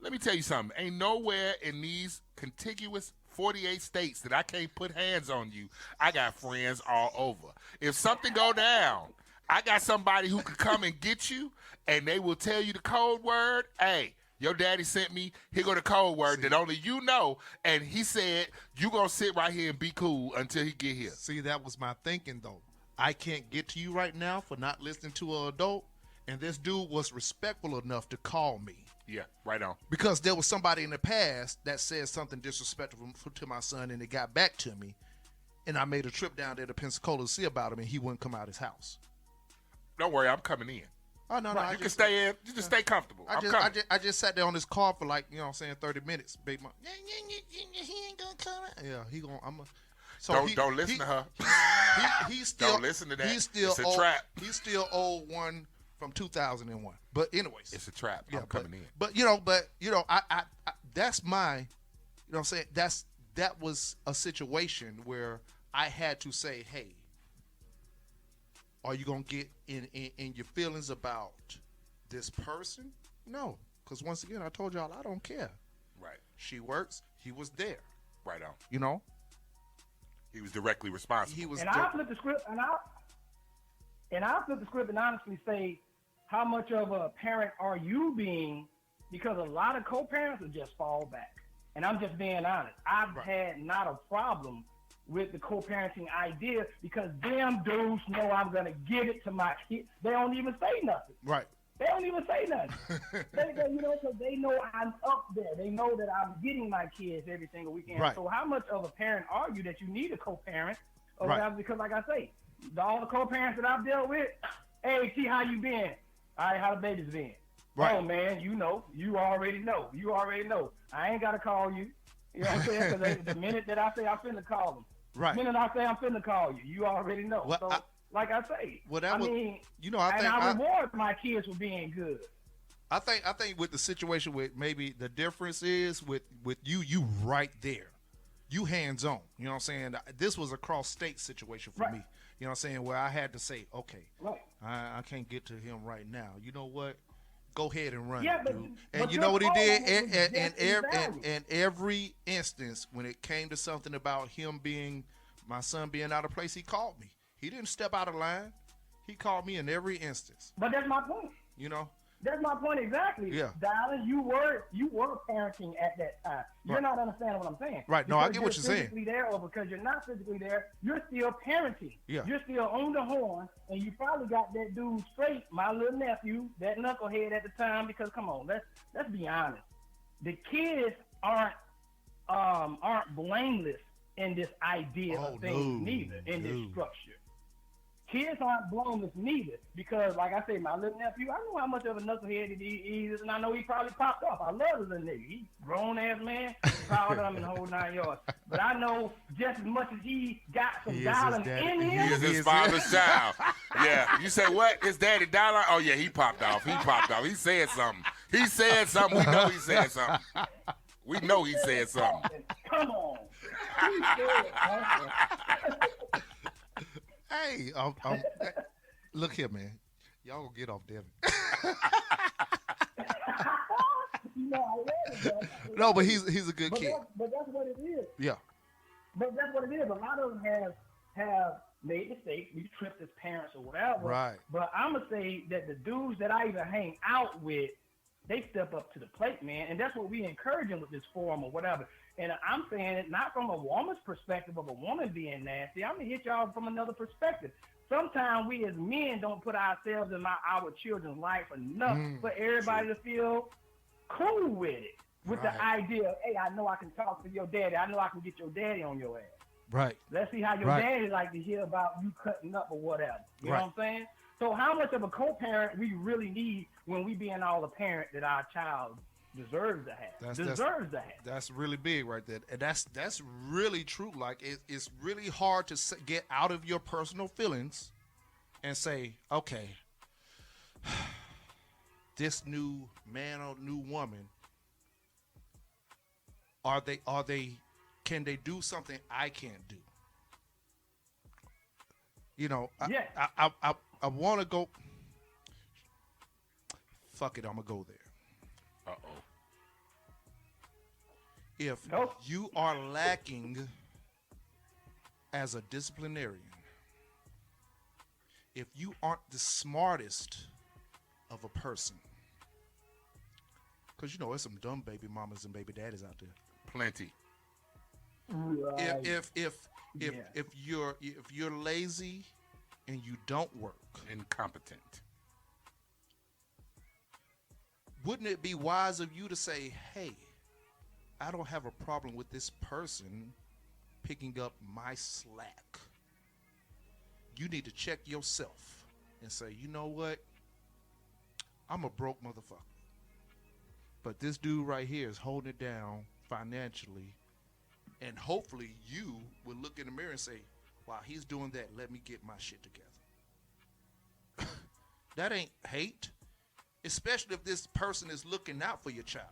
Speaker 4: Let me tell you something. Ain't nowhere in these contiguous 48 states that I can't put hands on you, I got friends all over. If something go down, I got somebody who can come and get you, and they will tell you the code word. Hey, your daddy sent me. Here go the code word that only you know. And he said, you going to sit right here and be cool until he get here.
Speaker 3: See, that was my thinking, though. I can't get to you right now for not listening to an adult. And this dude was respectful enough to call me.
Speaker 4: Yeah, right on.
Speaker 3: Because there was somebody in the past that said something disrespectful to my son, and it got back to me. And I made a trip down there to Pensacola to see about him, and he wouldn't come out his house.
Speaker 4: Don't worry, I'm coming in.
Speaker 3: Oh, no.
Speaker 4: You can stay in. You just stay comfortable.
Speaker 3: I just sat there on this car for 30 minutes. Big Mom. He ain't gonna come out. Yeah, he gonna. So
Speaker 4: don't listen to her.
Speaker 3: He's still.
Speaker 4: Don't listen to that.
Speaker 3: He's still
Speaker 4: it's a
Speaker 3: old,
Speaker 4: trap.
Speaker 3: He's still old one from 2001. But anyways,
Speaker 4: it's a trap. I'm coming in.
Speaker 3: But I that's my, you know what I'm saying? That was a situation where I had to say, hey, are you gonna get in your feelings about this person? No, because once again, I told y'all I don't care.
Speaker 4: Right.
Speaker 3: She works. He was there.
Speaker 4: Right on.
Speaker 3: You know.
Speaker 4: He was directly responsible.
Speaker 3: He was.
Speaker 1: And I'll flip the script, and honestly say, how much of a parent are you being? Because a lot of co-parents will just fall back. And I'm just being honest. I've had not a problem with the co-parenting idea because them dudes know I'm gonna give it to my kids. They don't even say nothing.
Speaker 3: Right.
Speaker 1: They don't even say nothing. Because they know I'm up there. They know that I'm getting my kids every single weekend.
Speaker 3: Right.
Speaker 1: So how much of a parent are you that you need a co-parent? Or
Speaker 3: Right.
Speaker 1: whatever? Because like I say, all the co-parents that I've dealt with, hey, T, how you been? All right, how the baby's been?
Speaker 3: Right.
Speaker 1: Oh, man, you already know. I ain't got to call you. You know what I'm saying? Because the minute that I say I'm finna call them,
Speaker 3: Right.
Speaker 1: the minute I say I'm finna call you, you already know.
Speaker 3: Well,
Speaker 1: so, like I say, I
Speaker 3: I
Speaker 1: reward my kids for being good.
Speaker 3: I think with the situation with maybe the difference is with you right there. You hands on. You know what I'm saying? This was a cross state situation for me. You know what I'm saying? Where I had to say, okay, I can't get to him right now. You know what? Go ahead and run, dude. And you know what he did? And every instance when it came to something about my son being out of place, he called me. He didn't step out of line. He called me in every instance.
Speaker 1: But that's my point.
Speaker 3: You know?
Speaker 1: That's my point exactly.
Speaker 3: Yeah.
Speaker 1: Darling, you were parenting at that time. You're not understanding what I'm saying.
Speaker 3: Right. No, I get what you're saying.
Speaker 1: Physically there, or because you're not physically there, you're still parenting.
Speaker 3: Yeah.
Speaker 1: You're still on the horn, and you probably got that dude straight, my little nephew, that knucklehead at the time. Because come on, let's be honest. The kids aren't blameless in this idea of things neither, in this structure. Kids aren't blameless neither, because like I say, my little nephew, I know how much of a knucklehead he is, and I know he probably popped off. I love the little nigga. He's grown ass man, proud of him in the whole 9 yards. But I know just as much as he got some dialing in him.
Speaker 4: He is his father's child. Yeah. You say what? His daddy dialing? Oh yeah, he popped off. He said something. We know he said something. We know he said something.
Speaker 1: Come on.
Speaker 3: Hey, look here, man. Y'all gonna get off Devin. No, but he's a good kid.
Speaker 1: But that's what it is.
Speaker 3: Yeah.
Speaker 1: But that's what it is. A lot of them have made mistakes. We tripped as parents or whatever.
Speaker 3: Right.
Speaker 1: But I'm going to say that the dudes that I even hang out with, they step up to the plate, man. And that's what we encouraging with this forum or whatever. And I'm saying it not from a woman's perspective of a woman being nasty. I'm going to hit y'all from another perspective. Sometimes we as men don't put ourselves in our children's life enough for everybody to feel cool with it. With the idea of, hey, I know I can talk to your daddy. I know I can get your daddy on your ass.
Speaker 3: Right.
Speaker 1: Let's see how your daddy like to hear about you cutting up or whatever. You know what I'm saying? So how much of a co-parent we really need when we being all the parent that our child deserves to have.
Speaker 3: That's really big right there. And that's really true. Like it's really hard to get out of your personal feelings and say, okay, this new man or new woman, can they do something I can't do? You know, I want to go. Fuck it, I'm gonna go there. If
Speaker 1: Nope.
Speaker 3: you are lacking as a disciplinarian, if you aren't the smartest of a person, because you know there's some dumb baby mamas and baby daddies out there.
Speaker 4: Plenty.
Speaker 1: Right.
Speaker 3: If you're lazy and you don't work,
Speaker 4: Incompetent.
Speaker 3: wouldn't it be wise of you to say, hey, I don't have a problem with this person picking up my slack. You need to check yourself and say, you know what? I'm a broke motherfucker. But this dude right here is holding it down financially. And hopefully you will look in the mirror and say, while he's doing that, let me get my shit together. That ain't hate. Especially if this person is looking out for your child.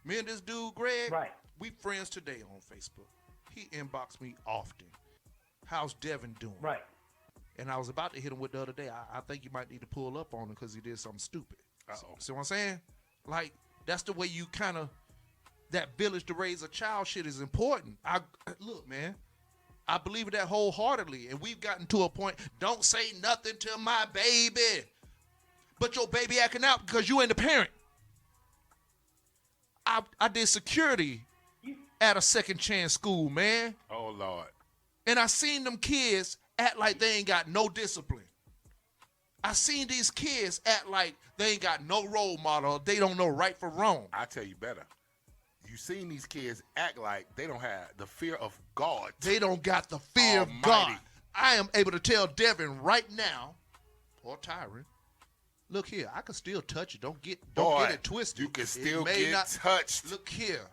Speaker 3: Me and this dude, Greg,
Speaker 1: Right.
Speaker 3: we friends today on Facebook. He inboxed me often. How's Devin doing?
Speaker 1: Right.
Speaker 3: And I was about to hit him with the other day. I think you might need to pull up on him because he did something stupid.
Speaker 4: Uh-oh.
Speaker 3: See what I'm saying? Like, that's the way you kind of, that village to raise a child shit is important. Look, man, I believe in that wholeheartedly. And we've gotten to a point, don't say nothing to my baby. But your baby acting out because you ain't the parent. I did security at a second chance school, man.
Speaker 4: Oh, Lord.
Speaker 3: And I seen them kids act like they ain't got no discipline. I seen these kids act like they ain't got no role model. They don't know right from wrong.
Speaker 4: I tell you better. You seen these kids act like they don't have the fear of God.
Speaker 3: They don't got the fear
Speaker 4: Almighty.
Speaker 3: of God. I am able to tell Devin right now, or Tyron, look here, I can still touch it. Don't get it twisted.
Speaker 4: You can still
Speaker 3: It may
Speaker 4: get
Speaker 3: not-
Speaker 4: touched.
Speaker 3: Look here.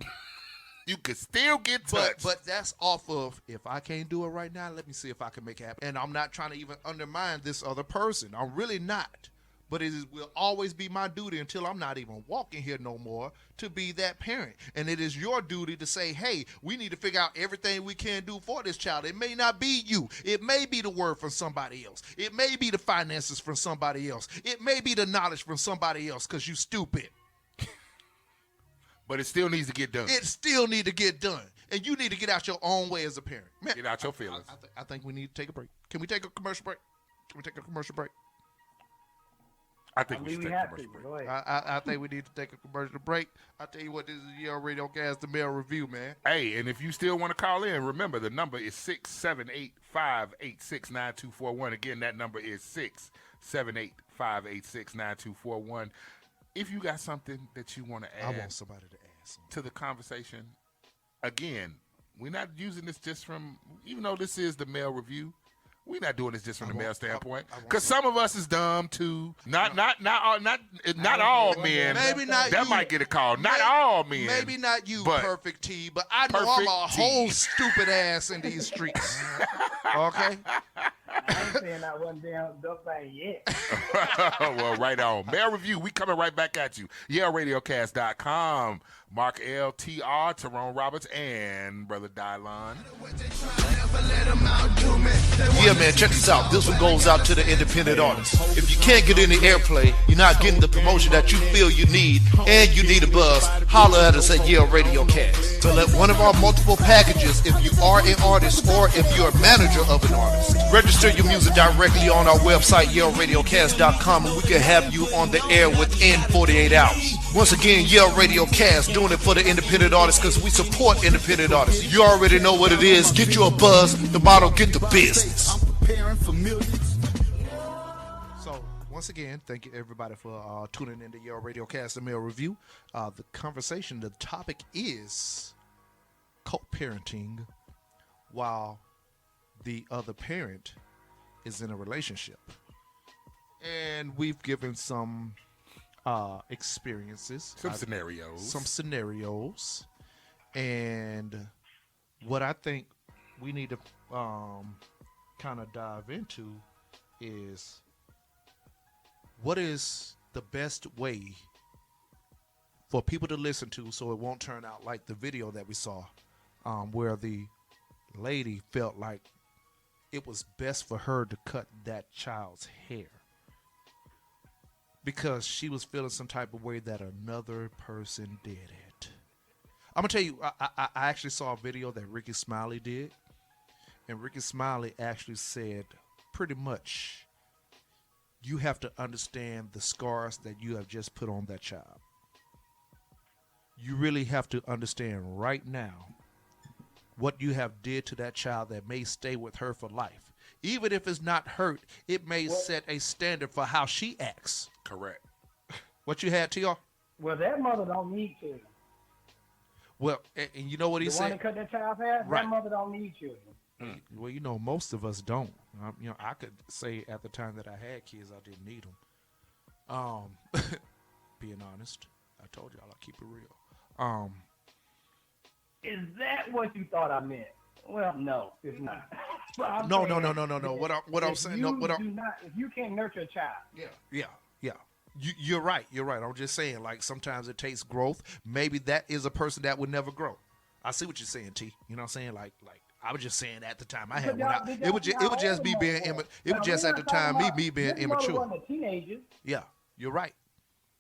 Speaker 4: You can still get touched.
Speaker 3: But that's off of, if I can't do it right now, let me see if I can make it happen. And I'm not trying to even undermine this other person. I'm really not. But will always be my duty until I'm not even walking here no more to be that parent. And it is your duty to say, hey, we need to figure out everything we can do for this child. It may not be you. It may be the word from somebody else. It may be the finances from somebody else. It may be the knowledge from somebody else because you stupid.
Speaker 4: But it still needs to get done.
Speaker 3: It still need to get done. And you need to get out your own way as a parent. Man,
Speaker 4: Get out your feelings.
Speaker 3: I think we need to take a break. Can we take a commercial break? Can we take a commercial break?
Speaker 4: I think we should take a
Speaker 1: have to.
Speaker 4: commercial break.
Speaker 1: Go ahead.
Speaker 3: I think we need to take a commercial break. I tell you what, this is Yale Radiocast, the Mail Review, man.
Speaker 4: Hey, and if you still want to call in, remember the number is 678-586-9241. Again, that number is 678-586-9241. If you got something that you want to
Speaker 3: I
Speaker 4: add
Speaker 3: want somebody to ask.
Speaker 4: to the conversation, again, we're not using this just from, even though this is the Mail Review, we're not doing this just from the male standpoint. Because some of us is dumb too. Not all men.
Speaker 3: Maybe not
Speaker 4: that
Speaker 3: you.
Speaker 4: might get a call. Not all men.
Speaker 3: Maybe not you,
Speaker 4: but
Speaker 3: Perfect T, but I know I'm a
Speaker 4: Perfect T.
Speaker 3: whole stupid ass in these streets. Okay?
Speaker 1: I ain't saying that one damn dumb thing yet.
Speaker 4: Well, right on. Mail Review, we coming right back at you. YaleRadiocast.com. Mark L. T.R., Tyrone Roberts, and Brother Dylon.
Speaker 9: Yeah, man, check this out. This one goes out to the independent artists. If you can't get any airplay, you're not getting the promotion that you feel you need, and you need a buzz, holler at us at Yale Radiocast. Select one of our multiple packages if you are an artist or if you're a manager of an artist. Register your music directly on our website, YaleRadiocast.com, and we can have you on the air within 48 hours. Once again, Yale Radiocast, doing it for the independent artists because we support independent artists. You already know what it is. Get you a buzz, the motto, get the business.
Speaker 3: So, once again, thank you everybody for tuning into Yale Radiocast, the Mail Review. The conversation, the topic is co-parenting while the other parent is in a relationship. And we've given some experiences.
Speaker 4: Some scenarios.
Speaker 3: And what I think we need to kind of dive into is what is the best way for people to listen to so it won't turn out like the video that we saw where the lady felt like it was best for her to cut that child's hair because she was feeling some type of way that another person did it. I'm gonna tell you, I actually saw a video that Ricky Smiley did, and Ricky Smiley actually said pretty much, you have to understand the scars that you have just put on that child. You really have to understand right now what you have did to that child that may stay with her for life. Even if it's not hurt, it may set a standard for how she acts.
Speaker 4: Correct.
Speaker 3: What you had, TR?
Speaker 1: Well, that mother don't need children.
Speaker 3: Well, and you know what he
Speaker 1: The
Speaker 3: said?
Speaker 1: one that cut that child's hair,
Speaker 3: Right.
Speaker 1: that mother don't need children.
Speaker 3: Well, you know, most of us don't. You know, I could say at the time that I had kids, I didn't need them. Being honest, I told y'all I keep it real.
Speaker 1: Is that what you thought I meant? Well, no, it's not.
Speaker 3: No. What I'm saying,
Speaker 1: if you can't nurture a child,
Speaker 3: yeah. You're right. I'm just saying, like, sometimes it takes growth. Maybe that is a person that would never grow. I see what you're saying, T. You know what I'm saying? Like I was just saying at the time I had one. It was just me being it was just at the time me being
Speaker 1: this
Speaker 3: immature.
Speaker 1: Mother wasn't a teenager.
Speaker 3: Yeah, you're right.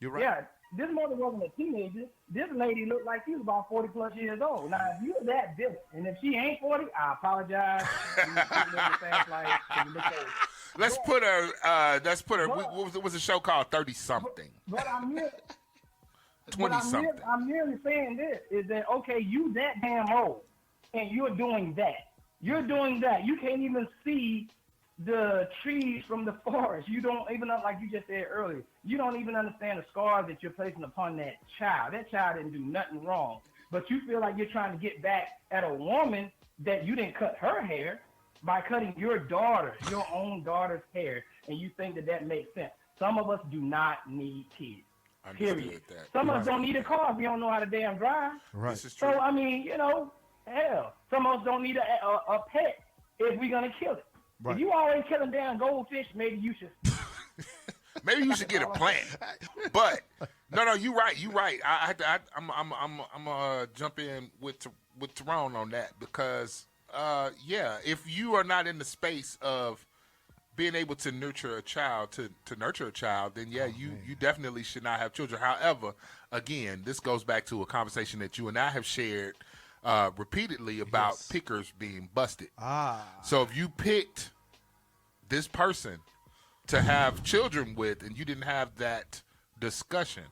Speaker 1: Yeah, this mother wasn't a teenager. This lady looked like she was about 40 plus years old. Now, if you're that different, and if she ain't 40, I apologize.
Speaker 4: Let's put her. What was the show called? 30 something.
Speaker 1: But I'm here.
Speaker 4: 20 something.
Speaker 1: I'm merely saying this is that, okay, you that damn old and you're doing that. You're doing that. You can't even see the trees from the forest. You don't even, like you just said earlier, you don't even understand the scars that you're placing upon that child. That child didn't do nothing wrong. But you feel like you're trying to get back at a woman that you didn't cut her hair by cutting your own daughter's hair, and you think that makes sense. Some of us do not need kids. Period. Some of us don't need a car if we don't know how to damn drive.
Speaker 3: Right.
Speaker 4: This is true.
Speaker 1: So, I mean, you know, hell, some of us don't need a pet if we're going to kill it.
Speaker 3: Right.
Speaker 1: If you always killing damn goldfish, maybe you should.
Speaker 4: Maybe you should get a plant. But no, you're right. I'm gonna jump in with Tyrone on that because if you are not in the space of being able to nurture a child, then you definitely should not have children. However, again, this goes back to a conversation that you and I have shared repeatedly about pickers being busted. So if you picked this person to have children with and you didn't have that discussion,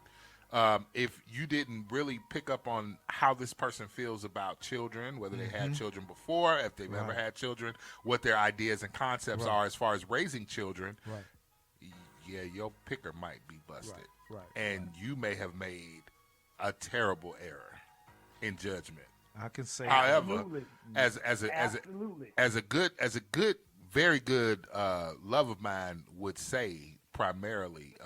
Speaker 4: if you didn't really pick up on how this person feels about children, whether they had children before, if they've ever had children, what their ideas and concepts are as far as raising children, your picker might be busted. And you may have made a terrible error in judgment.
Speaker 3: I can say.
Speaker 4: However, as a good, very good love of mine would say, primarily,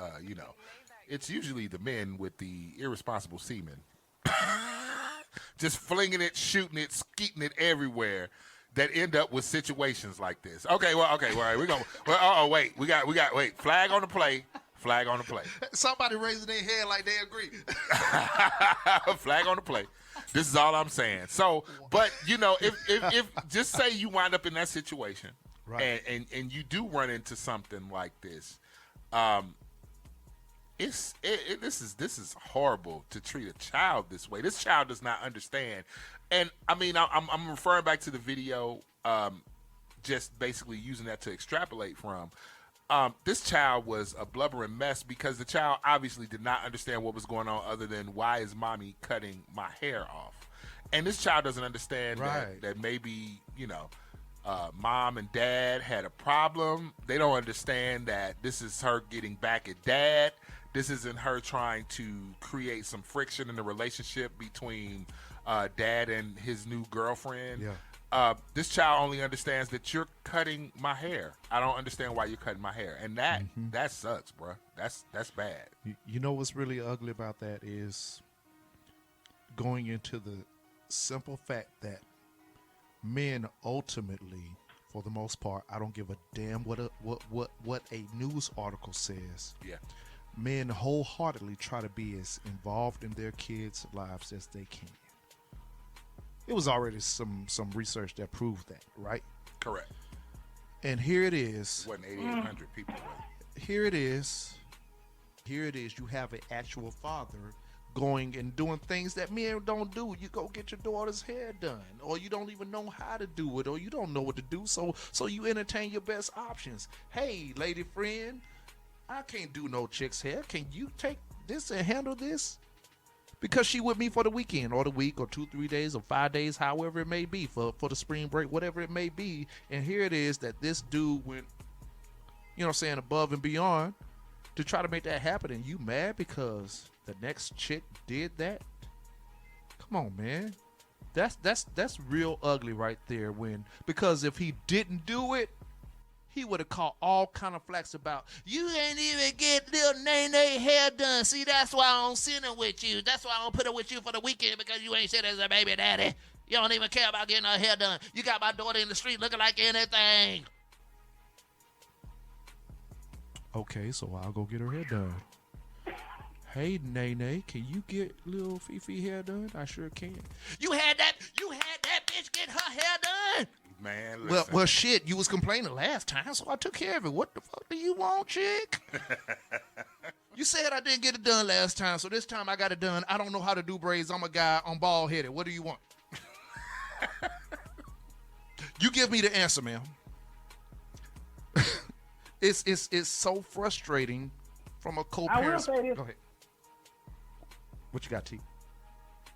Speaker 4: it's usually the men with the irresponsible semen, just flinging it, shooting it, skeeting it everywhere, that end up with situations like this. Okay, all right, we're going. Well, wait, we got, flag on the play. Flag on the play.
Speaker 3: Somebody raising their hand like they agree.
Speaker 4: Flag on the play. This is all I'm saying. So, but if just say you wind up in that situation, right, and you do run into something like this, this is horrible to treat a child this way. This child does not understand, and I mean I'm referring back to the video, just basically using that to extrapolate from. This child was a blubbering mess because the child obviously did not understand what was going on other than why is mommy cutting my hair off? And this child doesn't understand that maybe, mom and dad had a problem. They don't understand that this is her getting back at dad. This isn't her trying to create some friction in the relationship between dad and his new girlfriend. Yeah. This child only understands that you're cutting my hair. I don't understand why you're cutting my hair, and that sucks, bro. That's bad.
Speaker 3: You know what's really ugly about that is going into the simple fact that men ultimately, for the most part, I don't give a damn what a news article says.
Speaker 4: Yeah.
Speaker 3: Men wholeheartedly try to be as involved in their kids' lives as they can. It was already some research that proved that, right?
Speaker 4: Correct.
Speaker 3: And here it is.
Speaker 4: Wasn't 8,800 people.
Speaker 3: Here it is. You have an actual father going and doing things that men don't do. You go get your daughter's hair done, or you don't even know how to do it, or you don't know what to do, so you entertain your best options. Hey, lady friend, I can't do no chick's hair. Can you take this and handle this? Because she with me for the weekend or the week or 2-3 days or 5 days, however it may be, for the spring break, whatever it may be. And here it is that this dude went, you know what I'm saying, above and beyond to try to make that happen. And you mad because the next chick did that? Come on, man. That's real ugly right there. Because if he didn't do it, he would have caught all kind of flax about, you ain't even get little Nene hair done. See, that's why I don't send her with you. That's why I don't put her with you for the weekend, because you ain't shit as a baby daddy. You don't even care about getting her hair done. You got my daughter in the street looking like anything. Okay, so I'll go get her hair done. Hey, Nene, can you get little Fifi hair done? I sure can. You had that bitch get her hair done?
Speaker 4: Man, listen.
Speaker 3: Well, shit, you was complaining last time, so I took care of it. What the fuck do you want, chick? You said I didn't get it done last time, so this time I got it done. I don't know how to do braids. I'm a guy. I'm bald-headed. What do you want? You give me the answer, ma'am. It's so frustrating from a co-parent.
Speaker 1: I will say this.
Speaker 3: Go ahead. What you got, T?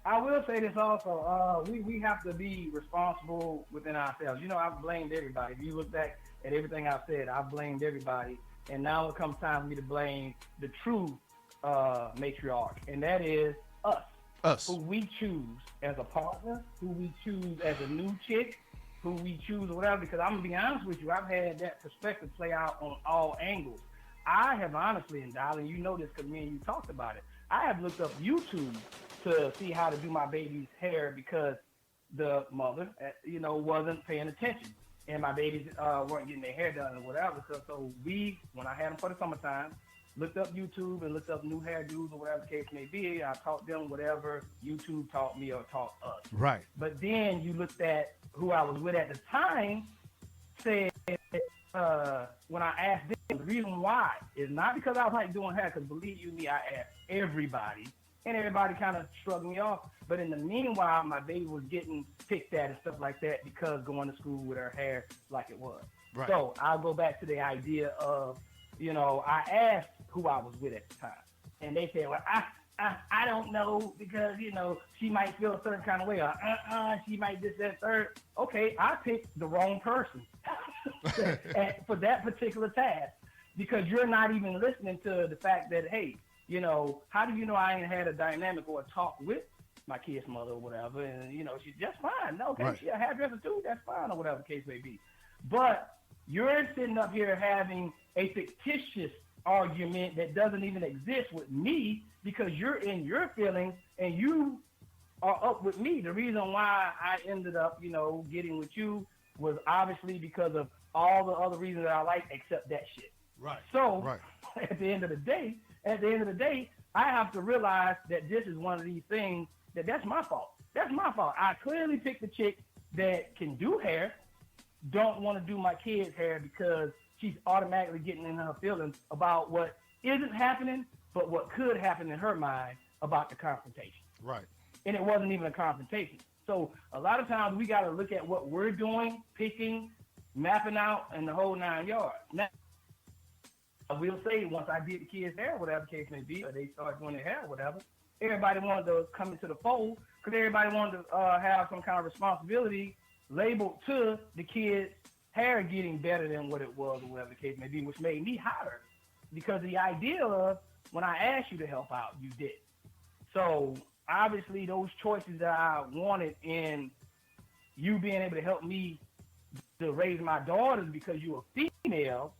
Speaker 1: I will say this also. We have to be responsible within ourselves. You know, I've blamed everybody. If you look back at everything I've said, I've blamed everybody. And now it comes time for me to blame the true matriarch, and that is us.
Speaker 3: Us.
Speaker 1: Who we choose as a partner, who we choose as a new chick, who we choose or whatever. Because I'm going to be honest with you, I've had that perspective play out on all angles. I have honestly, and darling, you know this because me and you talked about it, I have looked up YouTube to see how to do my baby's hair because the mother, wasn't paying attention. And my babies weren't getting their hair done or whatever. So we, when I had them for the summertime, looked up YouTube and looked up new hairdos or whatever the case may be. I taught them whatever YouTube taught me or taught us.
Speaker 3: Right.
Speaker 1: But then you looked at who I was with at the time, said, when I asked them, the reason why is not because I like doing hair, because believe you me, I asked everybody, and everybody kind of shrugged me off. But in the meanwhile, my baby was getting picked at and stuff like that because going to school with her hair like it was.
Speaker 3: Right.
Speaker 1: So I'll go back to the idea of, I asked who I was with at the time, and they said, well, I don't know because, she might feel a certain kind of way, or she might this, that, third. Okay, I picked the wrong person for that particular task because you're not even listening to the fact that, hey, how do you know I ain't had a dynamic or a talk with my kid's mother or whatever, and, she's just fine. No, okay, right. She's a hairdresser too, that's fine, or whatever the case may be. But you're sitting up here having a fictitious argument that doesn't even exist with me because you're in your feelings and you are up with me. The reason why I ended up, getting with you was obviously because of all the other reasons that I like except that shit.
Speaker 3: Right.
Speaker 1: So
Speaker 3: right.
Speaker 1: At the end of the day, I have to realize that this is one of these things that's my fault. That's my fault. I clearly picked a chick that can do hair, don't want to do my kid's hair because she's automatically getting in her feelings about what isn't happening, but what could happen in her mind about the confrontation.
Speaker 3: Right.
Speaker 1: And it wasn't even a confrontation. So a lot of times we got to look at what we're doing, picking, mapping out, and the whole 9 yards. Now, I will say once I did the kids' hair, whatever the case may be, or they started doing their hair, whatever, everybody wanted to come into the fold because everybody wanted to have some kind of responsibility labeled to the kids' hair getting better than what it was or whatever the case may be, which made me hotter because the idea of when I asked you to help out, you did. So obviously those choices that I wanted in you being able to help me to raise my daughters because you're a female,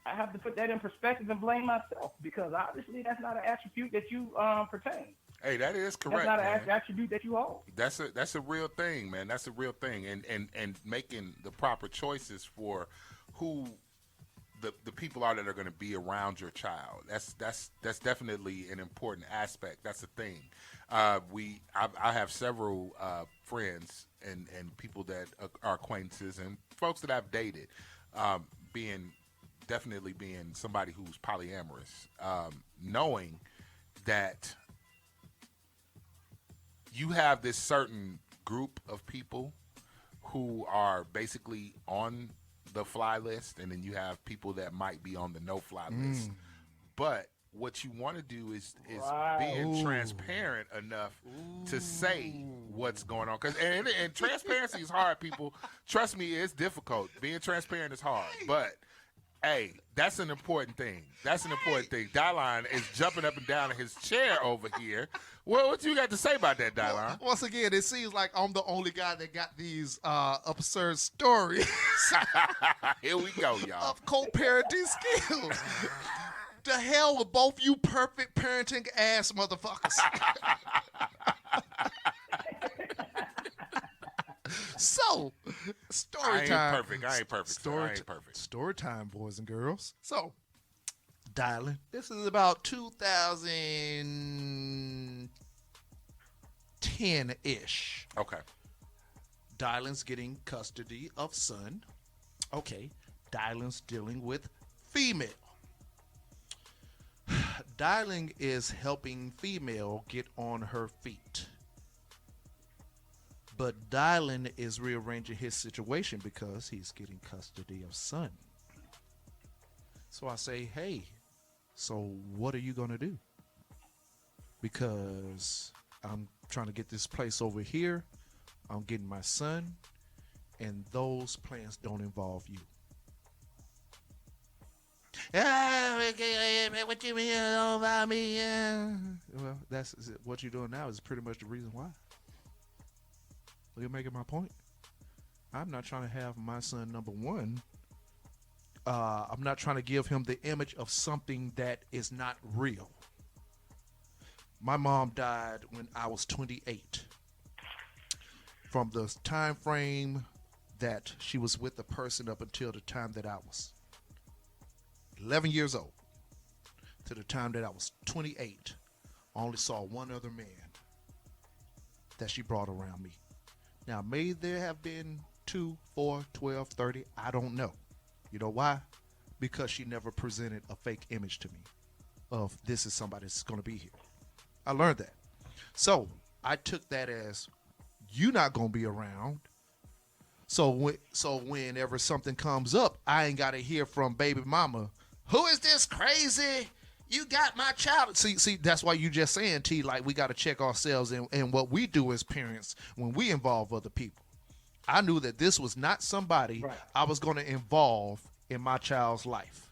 Speaker 1: I have to put that in perspective and blame myself because obviously that's not an attribute that you pertain.
Speaker 4: Hey, that is correct.
Speaker 1: That's not an attribute that you hold.
Speaker 4: That's a real thing, man. That's a real thing, and making the proper choices for who the people are that are going to be around your child. That's definitely an important aspect. That's the thing. I have several friends and people that are acquaintances and folks that I've dated, being somebody who's polyamorous, knowing that you have this certain group of people who are basically on the fly list, and then you have people that might be on the no-fly list. But what you want to do is being transparent enough to say what's going on. And transparency is hard, people. Trust me, it's difficult. Being transparent is hard. But, hey, that's an important thing. Dylan is jumping up and down in his chair over here. Well, what you got to say about that, Dylan?
Speaker 3: Once again, it seems like I'm the only guy that got these absurd stories.
Speaker 4: Here we go, y'all.
Speaker 3: Of co-parenting skills. The hell with both you perfect parenting ass motherfuckers. So, story time.
Speaker 4: I ain't perfect.
Speaker 3: Story time, boys and girls. So, Dylan, this is about 2010-ish.
Speaker 4: Okay.
Speaker 3: Dylan's getting custody of son. Okay. Dylan's dealing with female. Dylan is helping female get on her feet. But Dylan is rearranging his situation because he's getting custody of son. So I say, hey, so what are you going to do? Because I'm trying to get this place over here. I'm getting my son. And those plans don't involve you. What you mean about me? Well, that's what you're doing now is pretty much the reason why. You're making my point. I'm not trying to have my son number one. I'm not trying to give him the image of something that is not real. My mom died when I was 28. From the time frame that she was with the person up until the time that I was 11 years old, to the time that I was 28, I only saw one other man that she brought around me. Now, may there have been 2, 4, 12, 30, I don't know. You know why? Because she never presented a fake image to me of this is somebody that's going to be here. I learned that. So I took that as you not going to be around. So whenever something comes up, I ain't got to hear from baby mama, who is this crazy? You got my child. See, that's why you just saying, T, like we got to check ourselves and what we do as parents when we involve other people. I knew that this was not somebody I was going to involve in my child's life.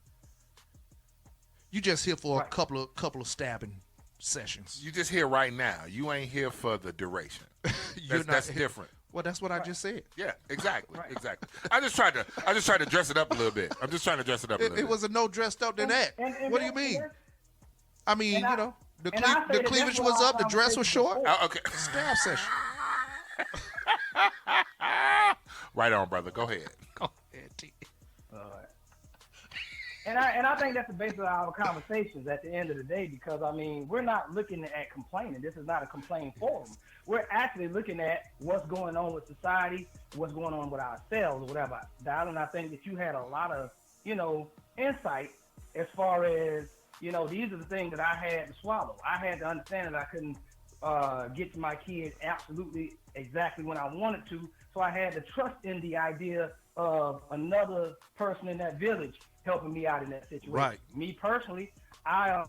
Speaker 3: You just here for a couple of stabbing sessions.
Speaker 4: You just here right now. You ain't here for the duration. That's different.
Speaker 3: Well, that's what I just said.
Speaker 4: Yeah, exactly. I just tried to dress it up a little bit. I'm just trying to dress it up a little bit.
Speaker 3: It was a no dressed up than that. What do you mean? I mean, the cleavage was up, the dress was short.
Speaker 4: Okay.
Speaker 3: Stab session.
Speaker 4: Right on, brother. Go ahead.
Speaker 3: Go ahead, T.
Speaker 1: All right. And I think that's the basis of our conversations at the end of the day, because, I mean, we're not looking at complaining. This is not a complaint forum. We're actually looking at what's going on with society, what's going on with ourselves, or whatever. Dylan, I think that you had a lot of, insight as far as, these are the things that I had to swallow. I had to understand that I couldn't get to my kids absolutely exactly when I wanted to. So I had to trust in the idea of another person in that village helping me out in that situation.
Speaker 3: Right.
Speaker 1: Me personally, as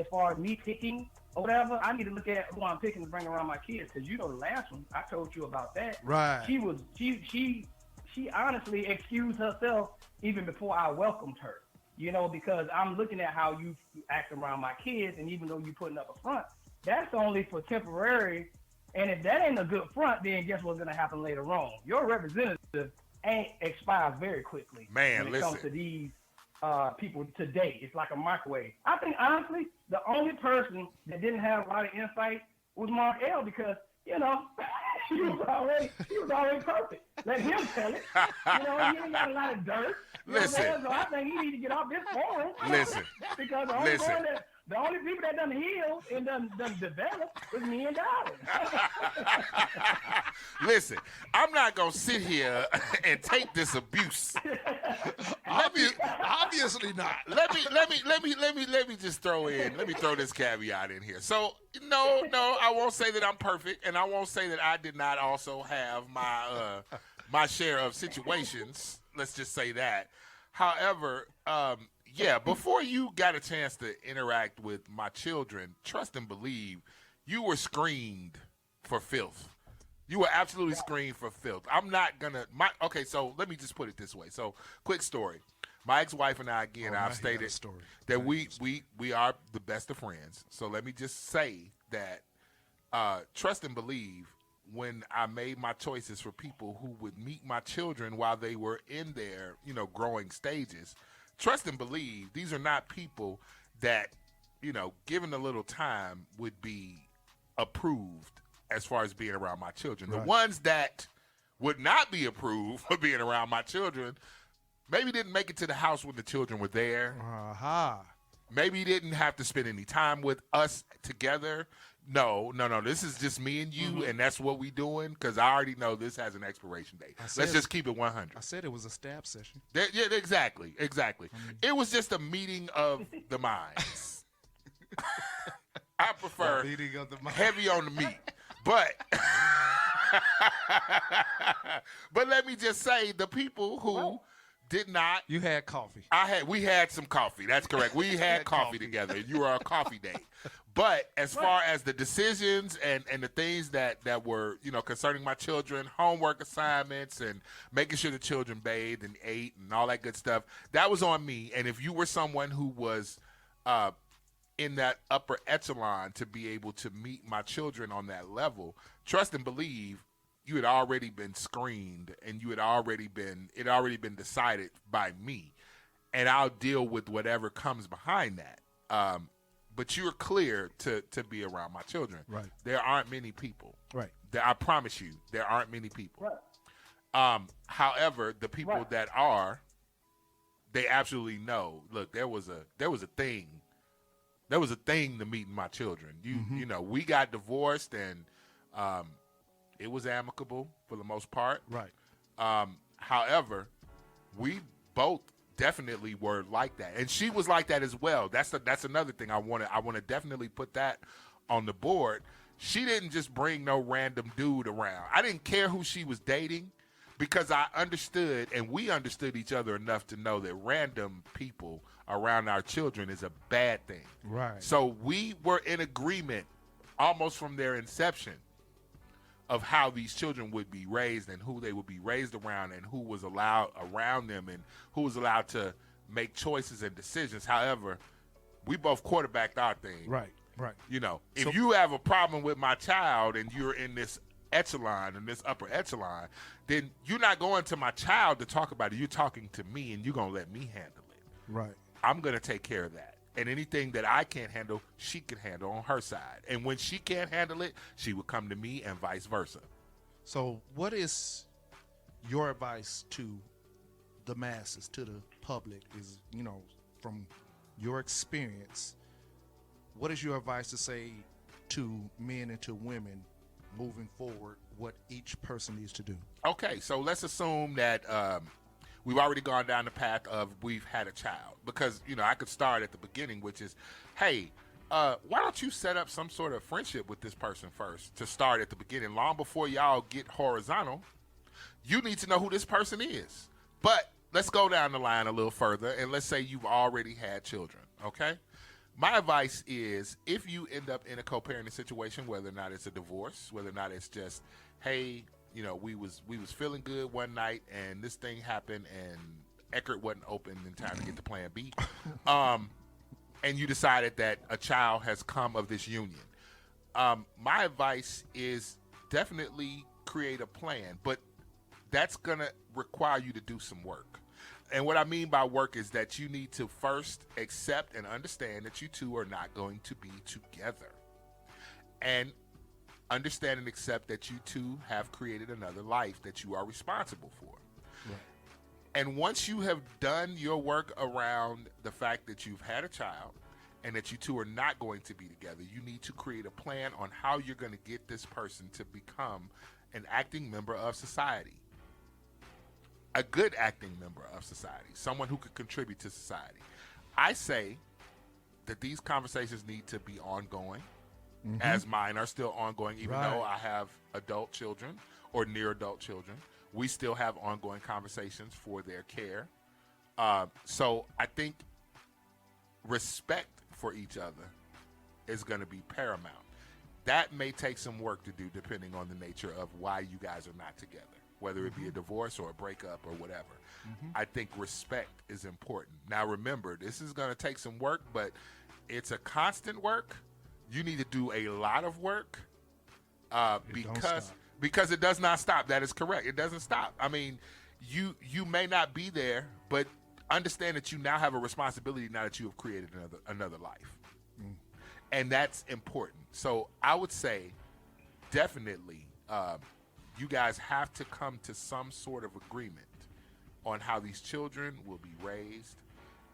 Speaker 1: far as me picking or whatever, I need to look at who I'm picking to bring around my kids. Because the last one, I told you about that.
Speaker 3: Right.
Speaker 1: She honestly excused herself even before I welcomed her. Because I'm looking at how you act around my kids, and even though you're putting up a front, that's only for temporary. And if that ain't a good front, then guess what's going to happen later on? Your representative expires very quickly.
Speaker 4: Man,
Speaker 1: when it comes to these people today. It's like a microwave. I think, honestly, the only person that didn't have a lot of insight was Mark L, because, he was already perfect. Let him tell it. He ain't got a lot of dirt.
Speaker 4: Listen.
Speaker 1: So I think he need to get off this forum.
Speaker 4: Listen.
Speaker 1: Because the only people that done heal and done develop is me and Dollar.
Speaker 4: Listen, I'm not going to sit here and take this abuse
Speaker 3: Obviously not.
Speaker 4: Let me just throw this caveat in here. So no, I won't say that I'm perfect, and I won't say that I did not also have my share of situations. Let's just say that. However, before you got a chance to interact with my children, trust and believe, you were screened for filth. You were absolutely screened for filth. I'm not gonna. Okay, so let me just put it this way. So, quick story. My ex-wife and I, again, I've stated that we are the best of friends. So let me just say that trust and believe, when I made my choices for people who would meet my children while they were in their, growing stages, trust and believe, these are not people that, given a little time, would be approved as far as being around my children. Right. The ones that would not be approved for being around my children maybe didn't make it to the house when the children were there. Maybe didn't have to spend any time with us together. No. This is just me and you, and that's what we doing, because I already know this has an expiration date. Let's just keep it 100.
Speaker 3: I said it was a stab session.
Speaker 4: Yeah, exactly. It was just a meeting of the minds. I prefer heavy on the meat. But let me just say, the people who did not.
Speaker 3: You had coffee.
Speaker 4: We had some coffee. That's correct. We had coffee together. You were on a coffee date. But as far as the decisions and the things that were, concerning my children, homework assignments and making sure the children bathed and ate and all that good stuff, that was on me. And if you were someone who was in that upper echelon to be able to meet my children on that level, trust and believe, you had already been screened, and it had already been decided by me, and I'll deal with whatever comes behind that. But you're clear to be around my children.
Speaker 3: Right.
Speaker 4: There aren't many people.
Speaker 3: Right.
Speaker 4: I promise you, there aren't many people.
Speaker 1: Right.
Speaker 4: However, the people that are, they absolutely know. Look, there was a thing. There was a thing to meeting my children. We got divorced, and it was amicable for the most part.
Speaker 3: Right.
Speaker 4: However, we both definitely were like that, and she was like that as well. That's another thing I want to definitely put that on the board. She didn't just bring no random dude around. I didn't care who she was dating, because I understood, and we understood each other enough to know that random people around our children is a bad thing.
Speaker 3: Right.
Speaker 4: So we were in agreement almost from their inception of how these children would be raised and who they would be raised around and who was allowed around them and who was allowed to make choices and decisions. However, we both quarterbacked our thing.
Speaker 3: Right.
Speaker 4: If you have a problem with my child and you're in this echelon, in this upper echelon, then you're not going to my child to talk about it. You're talking to me, and you're going to let me handle it.
Speaker 3: Right.
Speaker 4: I'm going to take care of that. And anything that I can't handle, she can handle on her side. And when she can't handle it, she would come to me, and vice versa.
Speaker 3: So what is your advice to the masses, to the public, is, from your experience, what is your advice to say to men and to women moving forward, what each person needs to do? Okay,
Speaker 4: so let's assume that we've already gone down the path of we've had a child, because I could start at the beginning, which is, hey, why don't you set up some sort of friendship with this person first to start at the beginning? Long before y'all get horizontal, you need to know who this person is. But let's go down the line a little further, and let's say you've already had children, okay? My advice is, if you end up in a co-parenting situation, whether or not it's a divorce, whether or not it's just, hey, we was feeling good one night and this thing happened and Eckert wasn't open in time to get to Plan B, and you decided that a child has come of this union. My advice is definitely create a plan, but that's gonna require you to do some work. And what I mean by work is that you need to first accept and understand that you two are not going to be together. And understand and accept that you two have created another life that you are responsible for. Right. And once you have done your work around the fact that you've had a child and that you two are not going to be together, you need to create a plan on how you're going to get this person to become an acting member of society. a good acting member of society, someone who could contribute to society. I say that these conversations need to be ongoing, as mine are still ongoing, even though I have adult children or near adult children. We still have ongoing conversations for their care. So I think respect for each other is going to be paramount. That may take some work to do depending on the nature of why you guys are not together, whether it be a divorce or a breakup or whatever. I think respect is important. Now remember, this is going to take some work, but it's a constant work. You need to do a lot of work because it does not stop. That is correct. It doesn't stop. I mean, you may not be there, but understand that you now have a responsibility now that you have created another life. And that's important. So I would say definitely you guys have to come to some sort of agreement on how these children will be raised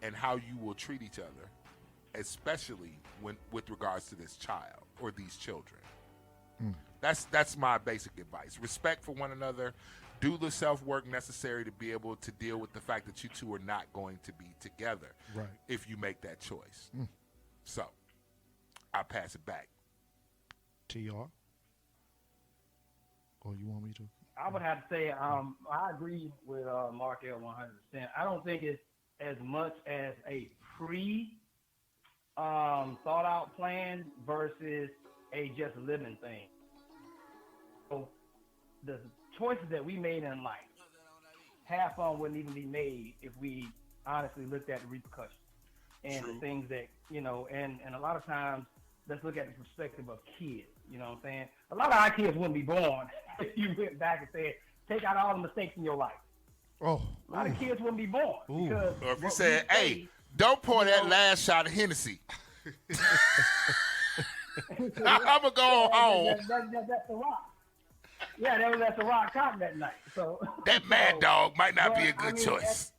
Speaker 4: and how you will treat each other, especially with regards to this child or these children. That's my basic advice. Respect for one another. Do the self-work necessary to be able to deal with the fact that you two are not going to be together if you make that choice. So I'll pass it back.
Speaker 3: TR? Or you want me to?
Speaker 1: I would have to say I agree with Mark L 100%. I don't think it's as much as a thought out plan versus a just living thing. So the choices that we made in life, half of them wouldn't even be made if we honestly looked at the repercussions and the things that, and a lot of times, let's look at the perspective of kids. You know what I'm saying? A lot of our kids wouldn't be born if you went back and said, take out all the mistakes in your life. A lot of kids wouldn't be born. Because
Speaker 4: or if you said, hey, don't pour that last shot of Hennessy. I'm going to go home.
Speaker 1: That's the rock. Yeah, that was at the Rock Cotton that night. So
Speaker 4: that Mad Dog might not be a good choice.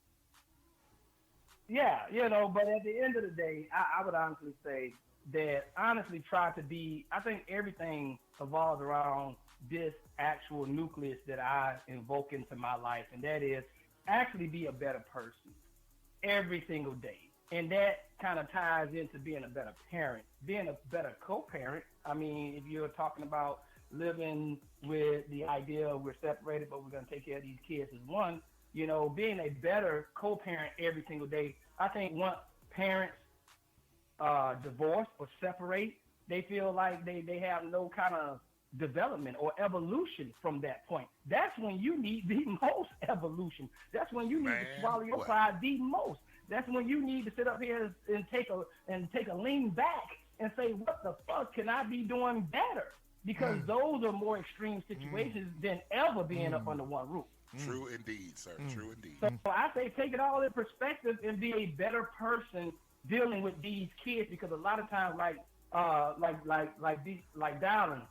Speaker 1: But at the end of the day, I would honestly say that try to be, I think everything evolves around this actual nucleus that I invoke into my life, and that is actually be a better person every single day. And that kind of ties into being a better parent, being a better co-parent. I mean, if you're talking about living with the idea of we're separated, but we're going to take care of these kids as one, being a better co-parent every single day. I think once parents divorce or separate, they feel like they have no kind of development or evolution from that point. That's when you need the most evolution. That's when you need to swallow your pride the most. That's when you need to sit up here and take a lean back and say, what the fuck can I be doing better? Because those are more extreme situations than ever being up under one roof.
Speaker 4: True indeed, sir. True indeed.
Speaker 1: So I say take it all in perspective and be a better person dealing with these kids, because a lot of times, like Dallin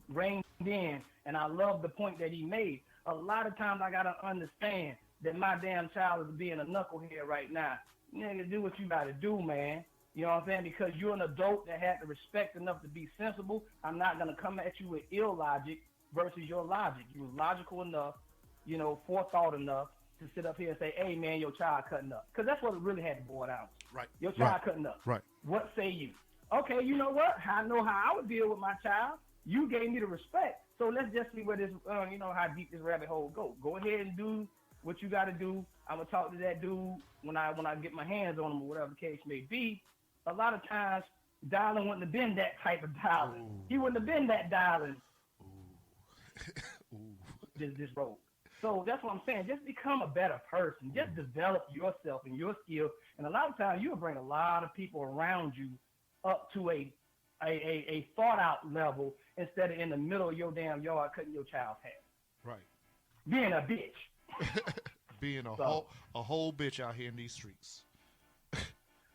Speaker 1: reined in, and I love the point that he made. A lot of times I gotta understand that my damn child is being a knucklehead right now. Nigga, do what you gotta do, man. You know what I'm saying? Because you're an adult that had the respect enough to be sensible. I'm not gonna come at you with illogic versus your logic. You were logical enough, forethought enough to sit up here and say, hey, man, your child cutting up. Because that's what it really had to boil down.
Speaker 3: Right.
Speaker 1: Your child cutting up.
Speaker 3: Right.
Speaker 1: What say you? Okay, you know what? I know how I would deal with my child. You gave me the respect. So let's just see where this, how deep this rabbit hole go. Go ahead and do what you got to do. I'm going to talk to that dude when I get my hands on him or whatever the case may be. A lot of times, Dialing wouldn't have been that type of Dialing. He wouldn't have been that Dialing. This road. So that's what I'm saying. Just become a better person. Just develop yourself and your skill. And a lot of times you'll bring a lot of people around you up to a thought out level instead of in the middle of your damn yard cutting your child's hair.
Speaker 3: Right.
Speaker 1: Being a bitch.
Speaker 3: Being a whole bitch out here in these streets.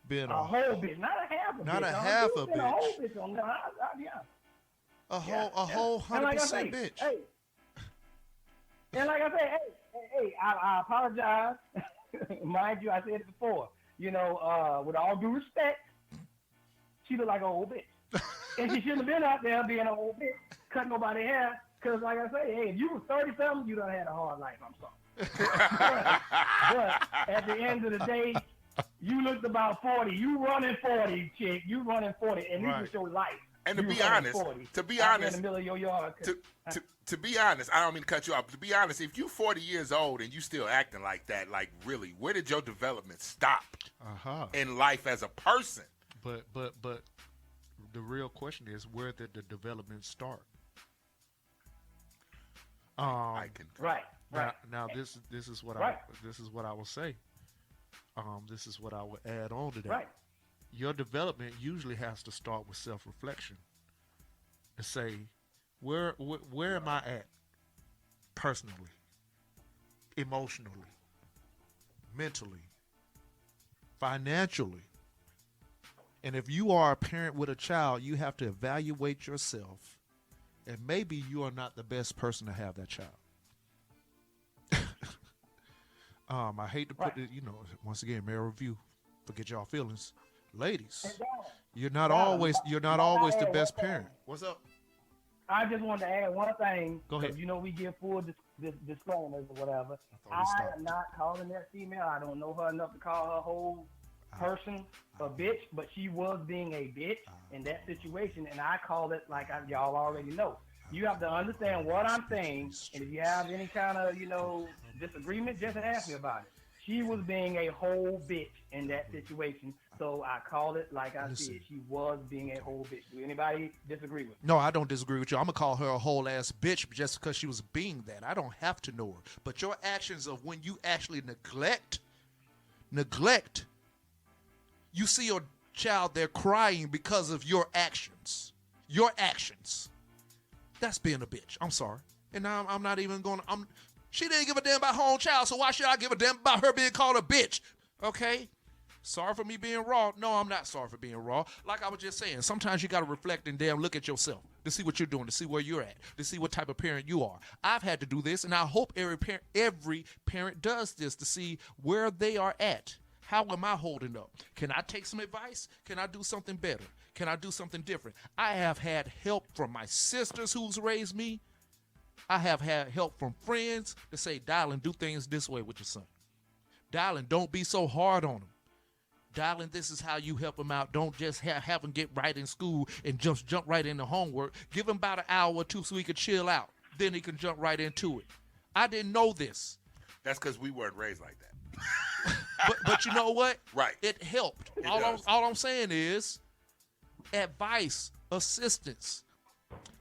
Speaker 3: Being
Speaker 1: a whole bitch, not a half a bitch.
Speaker 3: Not a half a bitch.
Speaker 1: A whole bitch on that. Yeah.
Speaker 3: A whole 100% bitch.
Speaker 1: Hey. And like I say, hey, I apologize. Mind you, I said it before. With all due respect, she looked like an old bitch. And she shouldn't have been out there being an old bitch, cutting nobody's hair Because like I say, hey, if you was 30-something, you done had a hard life. I'm sorry. but at the end of the day, you looked about 40. You running 40, chick. You running 40, and this is your life.
Speaker 4: And
Speaker 1: to be honest, in the middle of your yard.
Speaker 4: To be honest, I don't mean to cut you off. To be honest, if you're 40 years old and you still acting like that, like really, where did your development stop in life as a person?
Speaker 3: But the real question is, where did the development start?
Speaker 1: Right.
Speaker 3: Now this is what this is what I will say. This is what I will add on to that.
Speaker 1: Right.
Speaker 3: Your development usually has to start with self-reflection and say, where am I at personally, emotionally, mentally, financially? And if you are a parent with a child, you have to evaluate yourself, and maybe you are not the best person to have that child. I hate to put it, once again, mayor review, forget y'all feelings. Ladies, you're not always the best parent. What's up?
Speaker 1: I just wanted to add one thing.
Speaker 3: Go ahead.
Speaker 1: We give full disclaimers or whatever. I am not calling that female. I don't know her enough to call her whole person a bitch, but she was being a bitch in that situation, and I called it like y'all already know. You have to understand what I'm saying, and if you have any kind of, disagreement, just ask me about it. She was being a whole bitch in that situation, so I called it like I said. She was being a whole bitch. Do anybody disagree with me?
Speaker 3: No, I don't disagree with you. I'm going to call her a whole ass bitch just because she was being that. I don't have to know her. But your actions of when you actually neglect, you see your child there crying because of your actions. That's being a bitch. I'm sorry. And now I'm not even going to... She didn't give a damn about her own child, so why should I give a damn about her being called a bitch? Okay? Sorry for me being raw. No, I'm not sorry for being raw. Like I was just saying, sometimes you got to reflect and damn look at yourself to see what you're doing, to see where you're at, to see what type of parent you are. I've had to do this, and I hope every parent does this to see where they are at. How am I holding up? Can I take some advice? Can I do something better? Can I do something different? I have had help from my sisters who's raised me. I have had help from friends to say, darling, do things this way with your son. Darling, don't be so hard on him. Darling, this is how you help him out. Don't just have him get right in school and just jump right into homework. Give him about an hour or two so he can chill out. Then he can jump right into it. I didn't know this.
Speaker 4: That's because we weren't raised like that.
Speaker 3: but you know what?
Speaker 4: Right.
Speaker 3: It helped. All I'm saying is advice, assistance.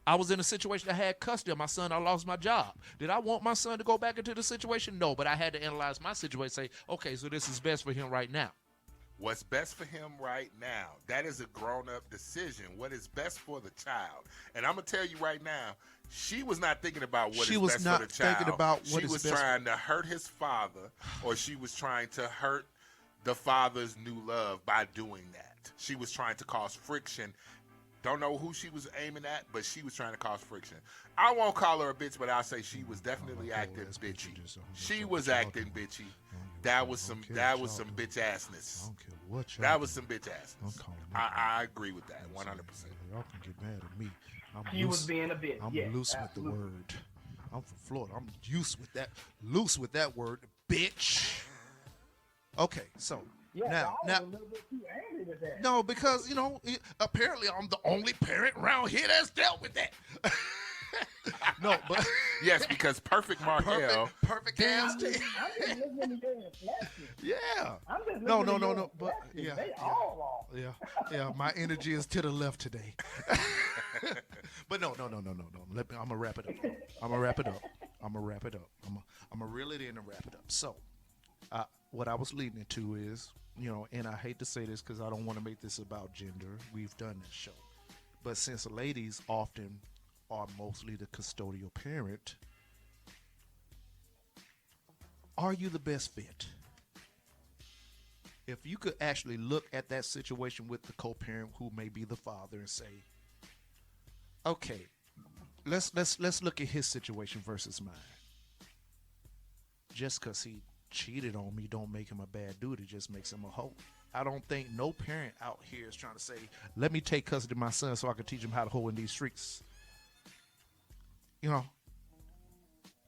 Speaker 3: I was in a situation I had custody of my son. I lost my job. Did I want my son to go back into the situation? No, but I had to analyze my situation, say, okay, so this is best for him right now.
Speaker 4: What's best for him right now? That is a grown-up decision. What is best for the child? And I'm going to tell you right now, she was not thinking about what is best for the child.
Speaker 3: She was not thinking about what is best.
Speaker 4: She was trying to hurt his father, or she was trying to hurt the father's new love by doing that. She was trying to cause friction. Don't know who she was aiming at, but she was trying to cause friction. I won't call her a bitch, but I'll say she was definitely acting bitchy. She was acting bitchy. That was some bitch assness. That was some bitch assness. I agree with that 100%.
Speaker 3: Y'all can get mad at me.
Speaker 1: She was being a bitch.
Speaker 3: I'm loose with the word. I'm from Florida. I'm loose with that word, bitch. Okay, so now,
Speaker 1: I was a little bit too angry with that.
Speaker 3: No, because apparently I'm the only parent around here that's dealt with that. No, but
Speaker 4: yes, because perfect Markel,
Speaker 3: perfect ass.
Speaker 1: I'm just listening to their flashes.
Speaker 3: Yeah.
Speaker 1: I'm just
Speaker 3: No,
Speaker 1: but
Speaker 3: yeah,
Speaker 1: they all wrong.
Speaker 3: Yeah. My energy is to the left today. But no. I'm gonna wrap it up. I'm gonna reel it in and wrap it up. So, what I was leading into is, and I hate to say this because I don't want to make this about gender. We've done this show, but since ladies often are mostly the custodial parent, are you the best fit? If you could actually look at that situation with the co-parent who may be the father and say, okay, let's look at his situation versus mine. Just because he cheated on me don't make him a bad dude. It just makes him a hoe. I don't think no parent out here is trying to say, let me take custody of my son so I can teach him how to hoe in these streets.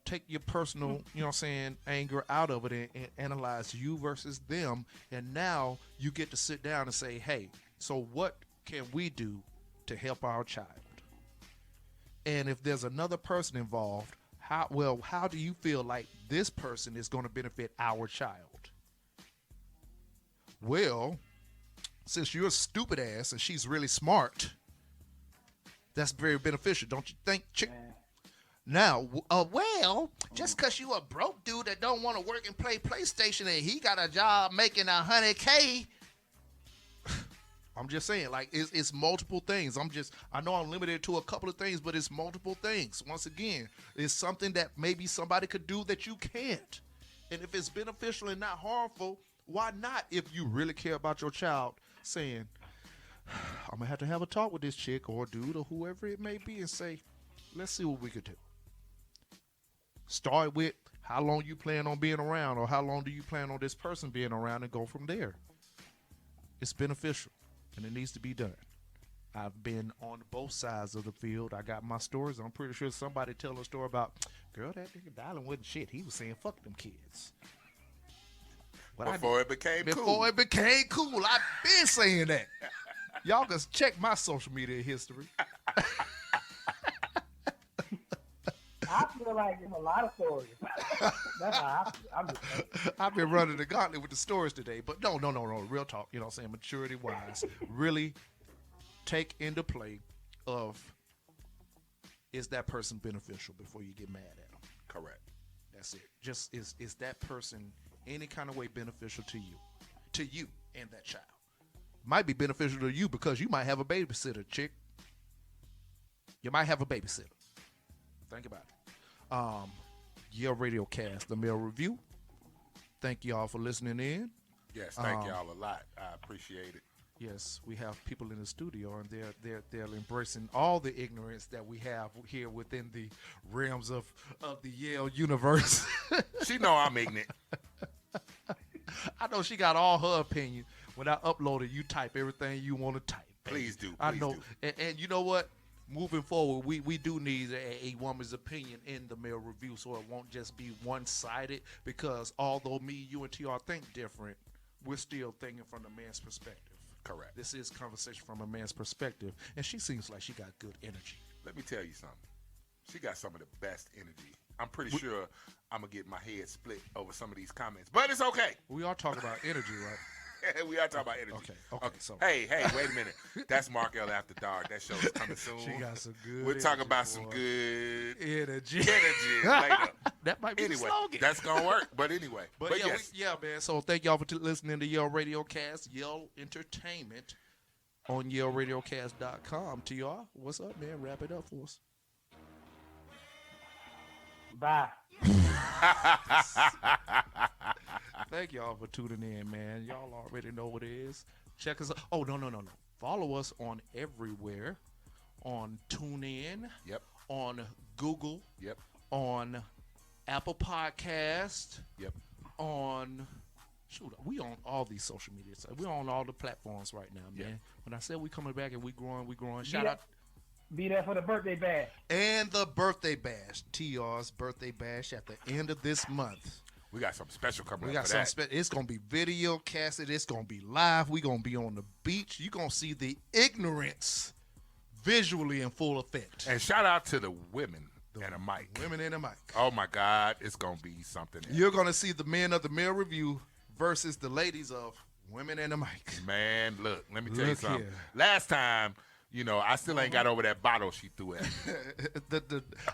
Speaker 3: take your personal, anger out of it and analyze you versus them. And now you get to sit down and say, hey, so what can we do to help our child? And if there's another person involved, how do you feel like this person is going to benefit our child? Well, since you're a stupid ass and she's really smart, that's very beneficial, don't you think, chick? Now, just because you a broke dude that don't want to work and play PlayStation and he got a job making $100K, I'm just saying, like, it's multiple things. I know I'm limited to a couple of things, but it's multiple things. Once again, it's something that maybe somebody could do that you can't. And if it's beneficial and not harmful, why not, if you really care about your child, saying, I'm going to have a talk with this chick or dude or whoever it may be and say, let's see what we could do. Start with how long you plan on being around, or how long do you plan on this person being around, and go from there. It's beneficial, and it needs to be done. I've been on both sides of the field. I got my stories. I'm pretty sure somebody telling a story about, girl, that nigga Dylan wasn't shit. He was saying, fuck them kids.
Speaker 4: Before it became cool.
Speaker 3: Before it became cool. I've been saying that. Y'all can check my social media history.
Speaker 1: I feel like there's a lot of stories. That's how I feel. I'm just saying.
Speaker 3: I've been running the gauntlet with the stories today. But no. Real talk. You know what I'm saying? Maturity-wise. Really take into play of, is that person beneficial before you get mad at them?
Speaker 4: Correct.
Speaker 3: That's it. Just is that person any kind of way beneficial to you and that child? Might be beneficial to you because you might have a babysitter, chick. You might have a babysitter. Think about it. Yale Radiocast, the male review. Thank y'all for listening in.
Speaker 4: Yes, thank y'all a lot. I appreciate it.
Speaker 3: Yes, we have people in the studio, and they're embracing all the ignorance that we have here within the realms of the Yale universe.
Speaker 4: She know I'm ignorant.
Speaker 3: I know she got all her opinion. When I upload it, you type everything you want to type.
Speaker 4: Please do.
Speaker 3: I know. And you know what? Moving forward, we do need a woman's opinion in the male review, so it won't just be one-sided, because although me, you, and TR think different, we're still thinking from the man's perspective.
Speaker 4: Correct.
Speaker 3: This is conversation from a man's perspective, and she seems like she got good energy.
Speaker 4: Let me tell you something. She got some of the best energy. I'm pretty sure I'm going to get my head split over some of these comments, but it's okay.
Speaker 3: We are talking about energy, right?
Speaker 4: We are talking about energy.
Speaker 3: Okay. So
Speaker 4: hey, wait a minute. That's Mark L After Dark. That show is coming soon.
Speaker 3: She got some good.
Speaker 4: We're talking about some good
Speaker 3: energy
Speaker 4: later.
Speaker 3: That might be the slogan.
Speaker 4: That's gonna work. But anyway. But yes.
Speaker 3: Man. So thank y'all for listening to Yale Radiocast, Yale Entertainment on YaleRadiocast.com. TR, what's up, man? Wrap it up for us.
Speaker 1: Bye.
Speaker 3: Thank y'all for tuning in, man. Y'all already know what it is. Check us out. Oh, no. Follow us on everywhere. On TuneIn.
Speaker 4: Yep.
Speaker 3: On Google.
Speaker 4: Yep.
Speaker 3: On Apple Podcast.
Speaker 4: Yep.
Speaker 3: On... Shoot, we on all these social media sites. We're on all the platforms right now, man.
Speaker 4: Yep.
Speaker 3: When I said we coming back and we growing. Shout out.
Speaker 1: Be there for the birthday bash.
Speaker 3: And the birthday bash. TR's birthday bash at the end of this month.
Speaker 4: We got something special coming up.
Speaker 3: We got something special. It's going to be video casted. It's going to be live. We're going to be on the beach. You're going to see the ignorance visually in full effect.
Speaker 4: And shout out to the women and a mic.
Speaker 3: Women and a mic.
Speaker 4: Oh, my God. It's going to be something else.
Speaker 3: You're going to see the men of the male review versus the ladies of women and a mic.
Speaker 4: Man, look, let me tell you something.
Speaker 3: Here.
Speaker 4: Last time, I still ain't got over that bottle she threw at me.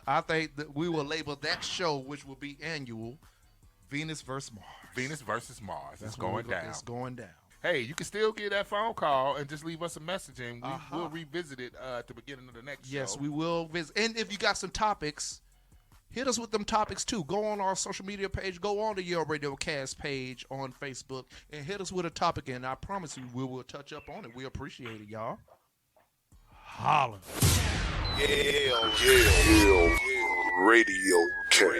Speaker 3: I think that we will label that show, which will be annual, Venus versus Mars.
Speaker 4: Venus versus Mars. It's going down.
Speaker 3: It's going down.
Speaker 4: Hey, you can still get that phone call and just leave us a message, and we'll revisit it at the beginning of the next show.
Speaker 3: Yes, we will visit. And if you got some topics, hit us with them topics too. Go on our social media page. Go on the Yale Radiocast page on Facebook and hit us with a topic, and I promise you we will touch up on it. We appreciate it, y'all. Holla.
Speaker 10: Yale Radiocast.